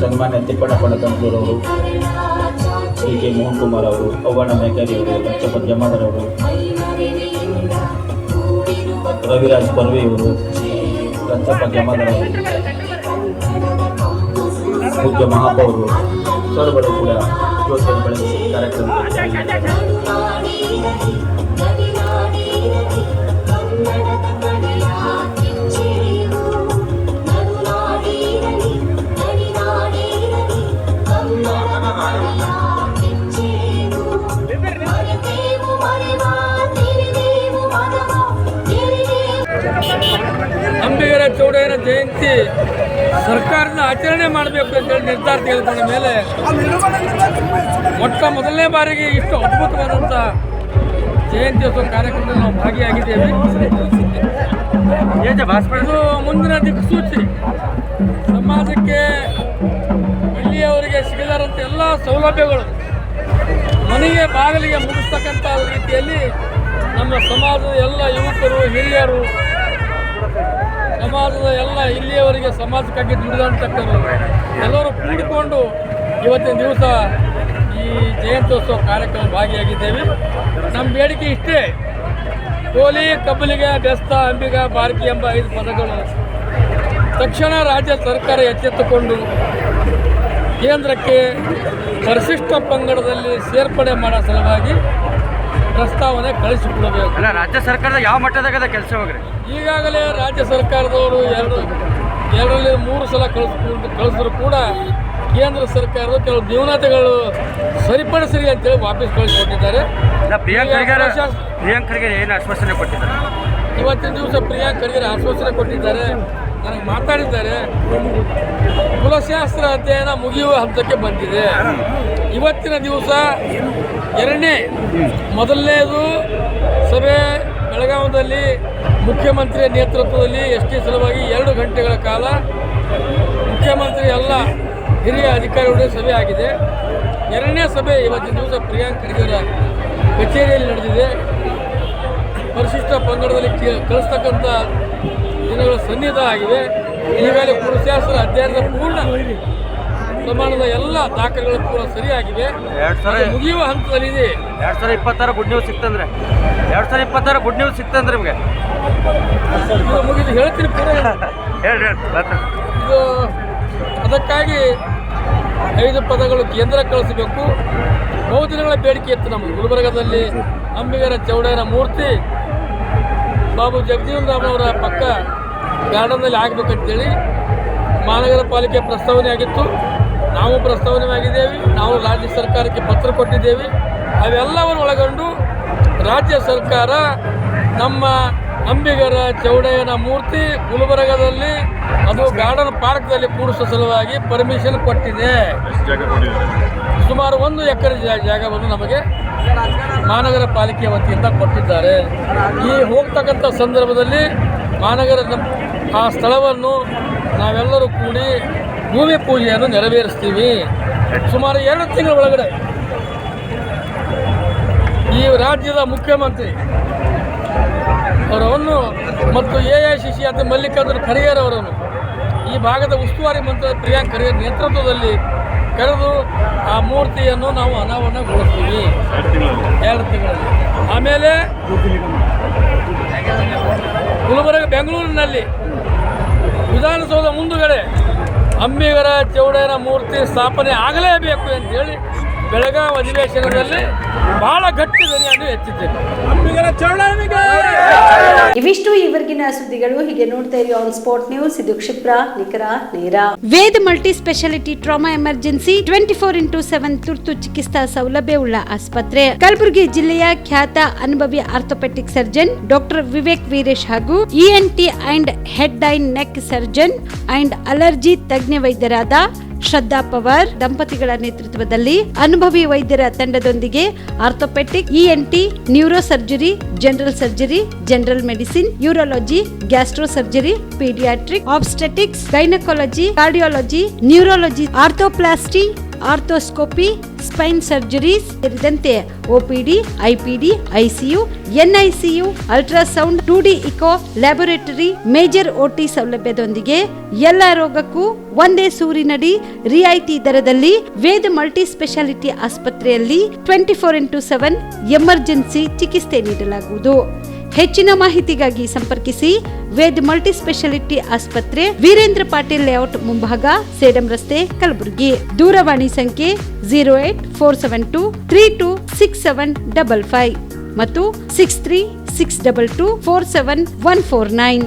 ಸನ್ಮಾನ್ಯ ತಿಪ್ಪಣ್ಣಪ್ಪ ತಂದೂರವರು, DK ಮೋಹನ್ ಕುಮಾರ್ ಅವರು, ಅವ್ವಣ್ಣ ಮೇಕಾರಿ ಅವರು, ಲಚ್ಚಪ್ಪ ಜಮಾದಾರ್ ಅವರು, ರವಿರಾಜ್ ಪರ್ವೆಯವರು, ಲಚ್ಚಪ್ಪ ಜಮಾದಾರ್ ಅವರು, ಪೂಜ್ಯ ಮಹಾಪೌರರು ಸರ್ವರು ಕೂಡ ಜ್ಯೋತಿಯನ್ನು ಬೆಳೆಸಿ ಕಾರ್ಯಕ್ರಮಕ್ಕೆ ಅಂಬಿಗರ ಚೌಡಯ್ಯನ ಜಯಂತಿ ಸರ್ಕಾರದ ಆಚರಣೆ ಮಾಡಬೇಕು ಅಂತೇಳಿ ನಿರ್ಧಾರ ತೆಗೆದುಕೊಂಡ ಮೇಲೆ ಮೊದಲನೇ ಬಾರಿಗೆ ಇಷ್ಟು ಅದ್ಭುತವಾದಂಥ ಜಯಂತ್ಯೋತ್ಸವ ಕಾರ್ಯಕ್ರಮದಲ್ಲಿ ನಾವು ಭಾಗಿಯಾಗಿದ್ದೇವೆ. ಇದು ಮುಂದಿನ ದಿಕ್ಸೂಚಿ. ಸಮಾಜಕ್ಕೆ ಇಲ್ಲಿಯವರಿಗೆ ಸಿಗಲಾರಂಥ ಎಲ್ಲ ಸೌಲಭ್ಯಗಳು ಮನೆಗೆ ಬಾಗಿಲಿಗೆ ಮುಗಿಸ್ತಕ್ಕಂಥ ರೀತಿಯಲ್ಲಿ ನಮ್ಮ ಸಮಾಜದ ಎಲ್ಲ ಯುವಕರು, ಹಿರಿಯರು, ಸಮಾಜದ ಎಲ್ಲ ಇಲ್ಲಿಯವರೆಗೆ ಸಮಾಜಕ್ಕಾಗಿ ದುಡಿದಂಥವರು ಎಲ್ಲರೂ ಕೂಡಿಕೊಂಡು ಇವತ್ತಿನ ದಿವಸ ಈ ಜಯಂತ್ಯೋತ್ಸವ ಕಾರ್ಯಕ್ರಮ ಭಾಗಿಯಾಗಿದ್ದೇವೆ. ನಮ್ಮ ಬೇಡಿಕೆ ಇಷ್ಟೇ: ಕೋಲಿ, ಕಬ್ಬಲಿಗೆ, ಬೆಸ್ತ, ಅಂಬಿಗ, ಬಾರ್ಕಿ ಎಂಬ 5 ಪದಗಳು ತಕ್ಷಣ ರಾಜ್ಯ ಸರ್ಕಾರ ಎಚ್ಚೆತ್ತುಕೊಂಡು ಕೇಂದ್ರಕ್ಕೆ ಪರಿಶಿಷ್ಟ ಪಂಗಡದಲ್ಲಿ ಸೇರ್ಪಡೆ ಮಾಡೋ ಸಲುವಾಗಿ ಪ್ರಸ್ತಾವನೆ ಕಳಿಸಿಕೊಡಬೇಕು. ಅಲ್ಲ, ರಾಜ್ಯ ಸರ್ಕಾರದ ಯಾವ ಮಟ್ಟದಾಗ ಕೆಲಸ ಹೋಗ್ರಿ? ಈಗಾಗಲೇ ರಾಜ್ಯ ಸರ್ಕಾರದವರು 2-3 ಸಲ ಕಳಿಸಿದ್ರು ಕೂಡ ಕೇಂದ್ರ ಸರ್ಕಾರದ ಕೆಲವು ನ್ಯೂನತೆಗಳು ಸರಿಪಡಿಸ್ರಿ ಅಂತೇಳಿ ವಾಪಸ್ ಕಳಿಸಿಕೊಟ್ಟಿದ್ದಾರೆ. ಪ್ರಿಯಾಂಕ್ ಖರ್ಗೆ ಏನು ಆಶ್ವಾಸನೆ ಕೊಟ್ಟಿದ್ದಾರೆ? ಇವತ್ತಿನ ದಿವಸ ಪ್ರಿಯಾಂಕ್ ಖರ್ಗೆ ಆಶ್ವಾಸನೆ ಕೊಟ್ಟಿದ್ದಾರೆ, ನನಗೆ ಮಾತಾಡಿದ್ದಾರೆ. ಕುಲಶಾಸ್ತ್ರ ಅಧ್ಯಯನ ಮುಗಿಯುವ ಹಂತಕ್ಕೆ ಬಂದಿದೆ. ಇವತ್ತಿನ ದಿವಸ ಮೊದಲನೇದು ಸಭೆ ಬೆಳಗಾವಿಯಲ್ಲಿ ಮುಖ್ಯಮಂತ್ರಿಯ ನೇತೃತ್ವದಲ್ಲಿ ST ಸಲುವಾಗಿ 2 ಗಂಟೆಗಳ ಕಾಲ ಮುಖ್ಯಮಂತ್ರಿ ಎಲ್ಲ ಹಿರಿಯ ಅಧಿಕಾರಿಗಳ ಸಭೆ ಆಗಿದೆ. 2ನೇ ಸಭೆ ಇವತ್ತಿನ ದಿವಸ ಪ್ರಿಯಾಂಕ್ ಖರ್ಗೆಯವರ ಕಚೇರಿಯಲ್ಲಿ ನಡೆದಿದೆ. ಪರಿಶಿಷ್ಟ ಪಂಗಡದಲ್ಲಿ ಕಳಿಸ್ತಕ್ಕಂಥ ದಿನಗಳ ಸನ್ನಿಧ ಆಗಿವೆ. ಈಗಾಗಲೇ ಕುಲಶಾಸ್ತ್ರ ಅಧ್ಯಯನದ ಪೂರ್ಣ ಪ್ರಮಾಣದ ಎಲ್ಲ ದಾಖಲೆಗಳು ಕೂಡ ಸರಿಯಾಗಿವೆ, ಮುಗಿಯುವ ಹಂತದಲ್ಲಿದೆ. 2026 ಗುಡ್ ನ್ಯೂಸ್ ಸಿಕ್ತಂದ್ರೆ 2026 ಗುಡ್ ನ್ಯೂಸ್ ಸಿಕ್ತಂದ್ರೆ ನಿಮಗೆ ಮುಗಿದು ಹೇಳ್ತೀನಿ ಪೂರ ಹೇಳಿ. ಇದು ಅದಕ್ಕಾಗಿ 5 ಪದಗಳು ಕೇಂದ್ರ ಕಳಿಸಬೇಕು. ಬಹುದಿನಗಳ ಬೇಡಿಕೆ ಇತ್ತು ನಮ್ಮ ಗುಲ್ಬರ್ಗದಲ್ಲಿ. ಅಂಬಿಗರ ಚೌಡಯ್ಯನ ಮೂರ್ತಿ ಬಾಬು ಜಗಜೀವನ್ ರಾಮ್ ಅವರ ಪಕ್ಕ ಗಾರ್ಡನ್ನಲ್ಲಿ ಆಗಬೇಕಂತೇಳಿ ಮಹಾನಗರ ಪಾಲಿಕೆ ಪ್ರಸ್ತಾವನೆ ಆಗಿತ್ತು. ನಾವು ಪ್ರಸ್ತಾವನೆ ಆಗಿದ್ದೇವೆ. ನಾವು ರಾಜ್ಯ ಸರ್ಕಾರಕ್ಕೆ ಪತ್ರ ಕೊಟ್ಟಿದ್ದೇವೆ. ಅವೆಲ್ಲವನ್ನು ಒಳಗೊಂಡು ರಾಜ್ಯ ಸರ್ಕಾರ ನಮ್ಮ ಅಂಬಿಗರ ಚೌಡಯ್ಯನ ಮೂರ್ತಿ ಗುಲ್ಬರ್ಗದಲ್ಲಿ ಅದು ಗಾರ್ಡನ್ ಪಾರ್ಕ್ದಲ್ಲಿ ಕೂಡಿಸುವ ಸಲುವಾಗಿ ಪರ್ಮಿಷನ್ ಕೊಟ್ಟಿದೆ. ಸುಮಾರು 1 ಎಕರೆ ಜಾಗವನ್ನು ನಮಗೆ ಮಹಾನಗರ ಪಾಲಿಕೆ ವತಿಯಿಂದ ಕೊಟ್ಟಿದ್ದಾರೆ. ಈ ಹೋಗ್ತಕ್ಕಂಥ ಸಂದರ್ಭದಲ್ಲಿ ಮಹಾನಗರ ಆ ಸ್ಥಳವನ್ನು ನಾವೆಲ್ಲರೂ ಕೂಡಿ ಭೂಮಿ ಪೂಜೆಯನ್ನು ನೆರವೇರಿಸ್ತೀವಿ. ಸುಮಾರು 2 ತಿಂಗಳ ಒಳಗಡೆ ಈ ರಾಜ್ಯದ ಮುಖ್ಯಮಂತ್ರಿ ಅವರನ್ನು ಮತ್ತು AICC ಅಂತ ಮಲ್ಲಿಕಾರ್ಜುನ ಖರ್ಗೆ ಅವರನ್ನು ಈ ಭಾಗದ ಉಸ್ತುವಾರಿ ಮಂತ್ರಿ ಪ್ರಿಯಾಂಕ್ ಖರ್ಗೆ ನೇತೃತ್ವದಲ್ಲಿ ಕರೆದು ಆ ಮೂರ್ತಿಯನ್ನು ನಾವು ಅನಾವರಣಗೊಳಿಸ್ತೀವಿ 2 ತಿಂಗಳಲ್ಲಿ. ಆಮೇಲೆ ಬೆಂಗಳೂರಿನಲ್ಲಿ ವಿಧಾನಸೌಧ ಮುಂದುಗಡೆ ಅಂಬಿಗರ ಚೌಡಯ್ಯನ ಮೂರ್ತಿ ಸ್ಥಾಪನೆ ಆಗಲೇಬೇಕು ಅಂತೇಳಿ ಬೆಳಗಾವಿ ಅಧಿವೇಶನದಲ್ಲಿ ಬಹಳ ಗಟ್ಟಿ ಧ್ವನಿಯನ್ನು ಎತ್ತಿದ್ದೇನೆ. ಅಂಬಿಗರ ಚೌಡಯ್ಯನಿಗೆ. ಇವಿಷ್ಟು ಈವರೆಗಿನ ಸುದ್ದಿಗಳು. ಹೀಗೆ ನೋಡ್ತಾ ಇರಿ ಆನ್ ಸ್ಪಾಟ್ ನ್ಯೂಸ್. ಇದು ಕ್ಷಿಪ್ರ, ನಿಖರ, ನೇರ. Ved multi speciality trauma emergency 24x7 ತುರ್ತು ಚಿಕಿತ್ಸಾ ಸೌಲಭ್ಯವುಳ್ಳ ಆಸ್ಪತ್ರೆ. ಕಲಬುರಗಿ ಜಿಲ್ಲೆಯ ಖ್ಯಾತ ಅನುಭವಿ orthopaedic surgeon doctor Vivek Veeresh ಹಾಗೂ ENT and head and neck surgeon and allergy ತಜ್ಞ ವೈದ್ಯರಾದ ಶ್ರದ್ಧಾ ಪವಾರ್ ದಂಪತಿಗಳ ನೇತೃತ್ವದಲ್ಲಿ ಅನುಭವಿ ವೈದ್ಯರ ತಂಡದೊಂದಿಗೆ orthopaedic, ENT, neuro surgery, general surgery, general medicine, urology, gastro surgery, paediatric, obstetrics, gynaecology, cardiology, neurology, arthroplasty, arthroscopy, spine surgeries ಸೇರಿದಂತೆ OPD, IPD, ICU, NICU, ultrasound, 2D echo, laboratory, major OT ಸೌಲಭ್ಯದೊಂದಿಗೆ ಎಲ್ಲ ರೋಗಕ್ಕೂ ಒಂದೇ ಸೂರಿನಡಿ ರಿಯಾಯಿತಿ ದರದಲ್ಲಿ ವೇದ್ ಮಲ್ಟಿ ಸ್ಪೆಷಾಲಿಟಿ ಆಸ್ಪತ್ರೆಯಲ್ಲಿ 24x7 emergency ಚಿಕಿತ್ಸೆ ನೀಡಲಾಗುವುದು. ಹೆಚ್ಚಿನ ಮಾಹಿತಿಗಾಗಿ ಸಂಪರ್ಕಿಸಿ ವೇದ್ ಮಲ್ಟಿ ಸ್ಪೆಷಾಲಿಟಿ ಆಸ್ಪತ್ರೆ, ವೀರೇಂದ್ರ ಪಾಟೀಲ್ ಲೇಔಟ್ ಮುಂಭಾಗ, ಸೇಡಂ ರಸ್ತೆ, ಕಲಬುರಗಿ. ದೂರವಾಣಿ ಸಂಖ್ಯೆ 08472326755 ಮತ್ತು 6362247149.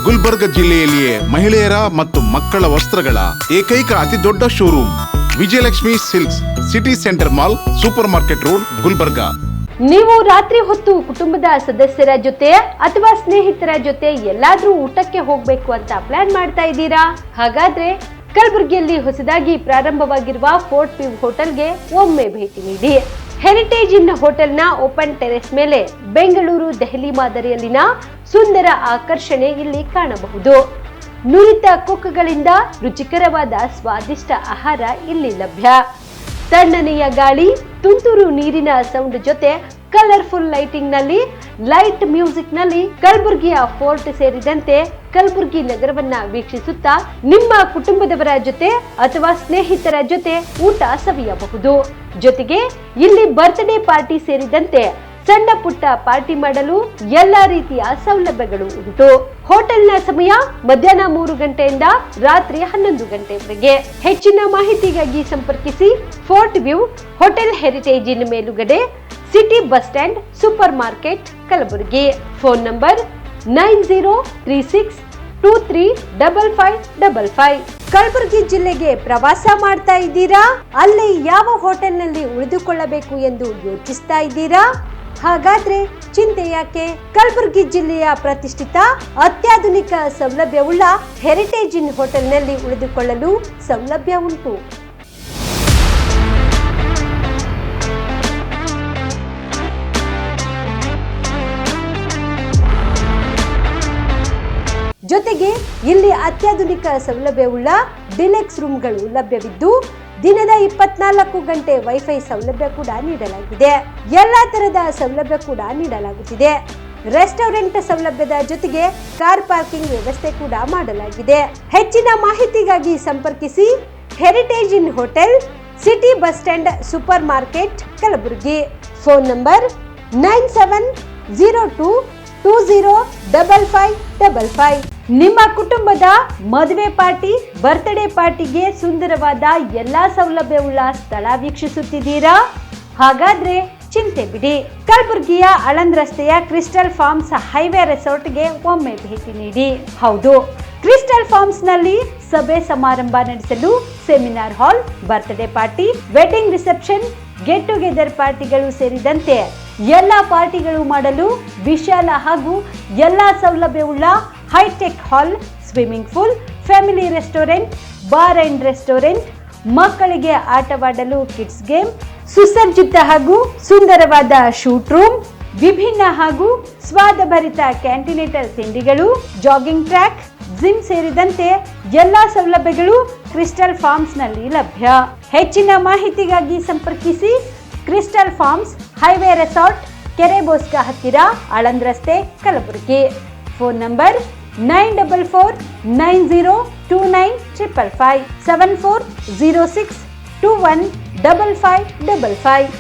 ಗುಲ್ಬರ್ಗ ಜಿಲ್ಲೆಯಲ್ಲಿಯೇ ಮಹಿಳೆಯರ ಮತ್ತು ಮಕ್ಕಳ ವಸ್ತ್ರಗಳ ಏಕೈಕ ಅತಿ ದೊಡ್ಡ showroom Vijayalakshmi silks, city centre mall, super market road, Gulbarga. ನೀವು ರಾತ್ರಿ ಹೊತ್ತು ಕುಟುಂಬದ ಸದಸ್ಯರ ಜೊತೆ ಅಥವಾ ಸ್ನೇಹಿತರ ಜೊತೆ ಎಲ್ಲಾದ್ರೂ ಊಟಕ್ಕೆ ಹೋಗ್ಬೇಕು ಅಂತ ಪ್ಲಾನ್ ಮಾಡ್ತಾ ಇದ್ದೀರಾ? ಹಾಗಾದ್ರೆ ಕಲಬುರಗಿಯಲ್ಲಿ ಹೊಸದಾಗಿ ಪ್ರಾರಂಭವಾಗಿರುವ ಫೋರ್ಟ್ ವ್ಯೂ ಹೋಟೆಲ್ಗೆ ಒಮ್ಮೆ ಭೇಟಿ ನೀಡಿ. ಹೆರಿಟೇಜ್ ಇನ್ ಹೋಟೆಲ್ನ ಓಪನ್ ಟೆರೆಸ್ ಮೇಲೆ ಬೆಂಗಳೂರು, ದೆಹಲಿ ಮಾದರಿಯಲ್ಲಿನ ಸುಂದರ ಆಕರ್ಷಣೆ ಇಲ್ಲಿ ಕಾಣಬಹುದು. ನುರಿತ ಕುಕ್ಗಳಿಂದ ರುಚಿಕರವಾದ ಸ್ವಾದಿಷ್ಟ ಆಹಾರ ಇಲ್ಲಿ ಲಭ್ಯ. ತಣ್ಣನೆಯ ಗಾಳಿ, ತುಂತುರು ನೀರಿನ ಸೌಂಡ್ ಜೊತೆ ಕಲರ್ಫುಲ್ ಲೈಟಿಂಗ್ ನಲ್ಲಿ, ಲೈಟ್ ಮ್ಯೂಸಿಕ್ ನಲ್ಲಿ ಕಲಬುರಗಿಯ ಫೋರ್ಟ್ ಸೇರಿದಂತೆ ಕಲಬುರಗಿ ನಗರವನ್ನ ವೀಕ್ಷಿಸುತ್ತಾ ನಿಮ್ಮ ಕುಟುಂಬದವರ ಜೊತೆ ಅಥವಾ ಸ್ನೇಹಿತರ ಜೊತೆ ಊಟ ಸವಿಯಬಹುದು. ಜೊತೆಗೆ ಇಲ್ಲಿ ಬರ್ತ್ಡೇ ಪಾರ್ಟಿ ಸೇರಿದಂತೆ ಸಣ್ಣ ಪುಟ್ಟ ಪಾರ್ಟಿ ಮಾಡಲು ಎಲ್ಲಾ ರೀತಿಯ ಸೌಲಭ್ಯಗಳು ಉಂಟು. ಹೋಟೆಲ್ನ ಸಮಯ ಮಧ್ಯಾಹ್ನ 3 ಗಂಟೆಯಿಂದ ರಾತ್ರಿ 11 ಗಂಟೆವರೆಗೆ. ಹೆಚ್ಚಿನ ಮಾಹಿತಿಗಾಗಿ ಸಂಪರ್ಕಿಸಿ ಫೋರ್ಟ್ ವ್ಯೂ ಹೋಟೆಲ್, ಹೆರಿಟೇಜ್ ಇನ್ ಮೇಲುಗಡೆ, city bus stand, super market, Kalaburagi. Phone number 9036235555. Kalaburagi ಜಿಲ್ಲೆಗೆ ಪ್ರವಾಸ ಮಾಡ್ತಾ ಇದ್ದೀರಾ? ಅಲ್ಲಿ ಯಾವ ಹೋಟೆಲ್ನಲ್ಲಿ ಉಳಿದುಕೊಳ್ಳಬೇಕು ಎಂದು ಯೋಚಿಸ್ತಾ ಇದ್ದೀರಾ? ಹಾಗಾದ್ರೆ ಚಿಂತೆ ಯಾಕೆ? ಕಲಬುರಗಿ ಜಿಲ್ಲೆಯ ಪ್ರತಿಷ್ಠಿತ ಅತ್ಯಾಧುನಿಕ ಸೌಲಭ್ಯವುಳ್ಳ ಹೆರಿಟೇಜ್ ಇನ್ ಹೋಟೆಲ್ನಲ್ಲಿ ಉಳಿದುಕೊಳ್ಳಲು ಸೌಲಭ್ಯ ಉಂಟು. ಜೊತೆಗೆ ಇಲ್ಲಿ ಅತ್ಯಾಧುನಿಕ ಸೌಲಭ್ಯವುಳ್ಳ ಡಿಲೆಕ್ಸ್ ರೂಮ್ಗಳು ಲಭ್ಯವಿದ್ದು ದಿನದ 24 ಗಂಟೆ ವೈಫೈ ಸೌಲಭ್ಯ ಕೂಡ ನೀಡಲಾಗಿದೆ. ಎಲ್ಲಾ ತರದ ಸೌಲಭ್ಯ ಕೂಡ ನೀಡಲಾಗುತ್ತಿದೆ. ರೆಸ್ಟೋರೆಂಟ್ ಸೌಲಭ್ಯದ ಜೊತೆಗೆ ಕಾರ್ ಪಾರ್ಕಿಂಗ್ ವ್ಯವಸ್ಥೆ ಕೂಡ ಮಾಡಲಾಗಿದೆ. ಹೆಚ್ಚಿನ ಮಾಹಿತಿಗಾಗಿ ಸಂಪರ್ಕಿಸಿ heritage inn hotel, city bus stand, super market, Kalaburagi. Phone number 9702205555. ನಿಮ್ಮ ಕುಟುಂಬದ ಮದುವೆ ಪಾರ್ಟಿ, ಬರ್ತ್ಡೇ ಪಾರ್ಟಿಗೆ ಸುಂದರವಾದ ಎಲ್ಲಾ ಸೌಲಭ್ಯವುಳ್ಳ ಸ್ಥಳ ವೀಕ್ಷಿಸುತ್ತಿದ್ದೀರಾ? ಹಾಗಾದ್ರೆ ಚಿಂತೆ ಬಿಡಿ. ಕಲಬುರಗಿಯ ಆಳಂದ್ ರಸ್ತೆಯ ಕ್ರಿಸ್ಟಲ್ ಫಾರ್ಮ್ಸ್ ಹೈವೇ ರೆಸಾರ್ಟ್ಗೆ ಒಮ್ಮೆ ಭೇಟಿ ನೀಡಿ. ಹೌದು, ಕ್ರಿಸ್ಟಲ್ ಫಾರ್ಮ್ಸ್ ನಲ್ಲಿ ಸಭೆ ಸಮಾರಂಭ ನಡೆಸಲು seminar hall, birthday party, wedding reception, get together ಪಾರ್ಟಿಗಳು ಸೇರಿದಂತೆ ಎಲ್ಲ ಪಾರ್ಟಿಗಳು ಮಾಡಲು ವಿಶಾಲ ಹಾಗೂ ಎಲ್ಲ ಸೌಲಭ್ಯವುಳ್ಳ high tech hall, swimming pool, family restaurant, bar and restaurant, ಮಕ್ಕಳಿಗೆ ಆಟವಾಡಲು ಕಿಡ್ಸ್ ಗೇಮ್, ಸುಸಜ್ಜಿತ ಹಾಗೂ ಸುಂದರವಾದ ಶೂಟ್ ರೂಮ್, ವಿಭಿನ್ನ ಹಾಗೂ ಸ್ವಾದಭರಿತ ಕ್ಯಾಂಟಿನೇಟರ್ ತಿಂಡಿಗಳು, ಜಾಗಿಂಗ್ ಟ್ರ್ಯಾಕ್, ಜಿಮ್ ಸೇರಿದಂತೆ ಎಲ್ಲಾ ಸೌಲಭ್ಯಗಳು ಕ್ರಿಸ್ಟಲ್ ಫಾರ್ಮ್ಸ್ ನಲ್ಲಿ ಲಭ್ಯ. ಹೆಚ್ಚಿನ ಮಾಹಿತಿಗಾಗಿ ಸಂಪರ್ಕಿಸಿ ಕ್ರಿಸ್ಟಲ್ ಫಾರ್ಮ್ಸ್ ಹೈವೇ ರೆಸಾರ್ಟ್, ಕೆರೆ ಬೋಸ್ಕ ಹತ್ತಿರ, ಆಳಂದ್ ರಸ್ತೆ, ಕಲಬುರಗಿ. Phone number 9490295555 7406215555.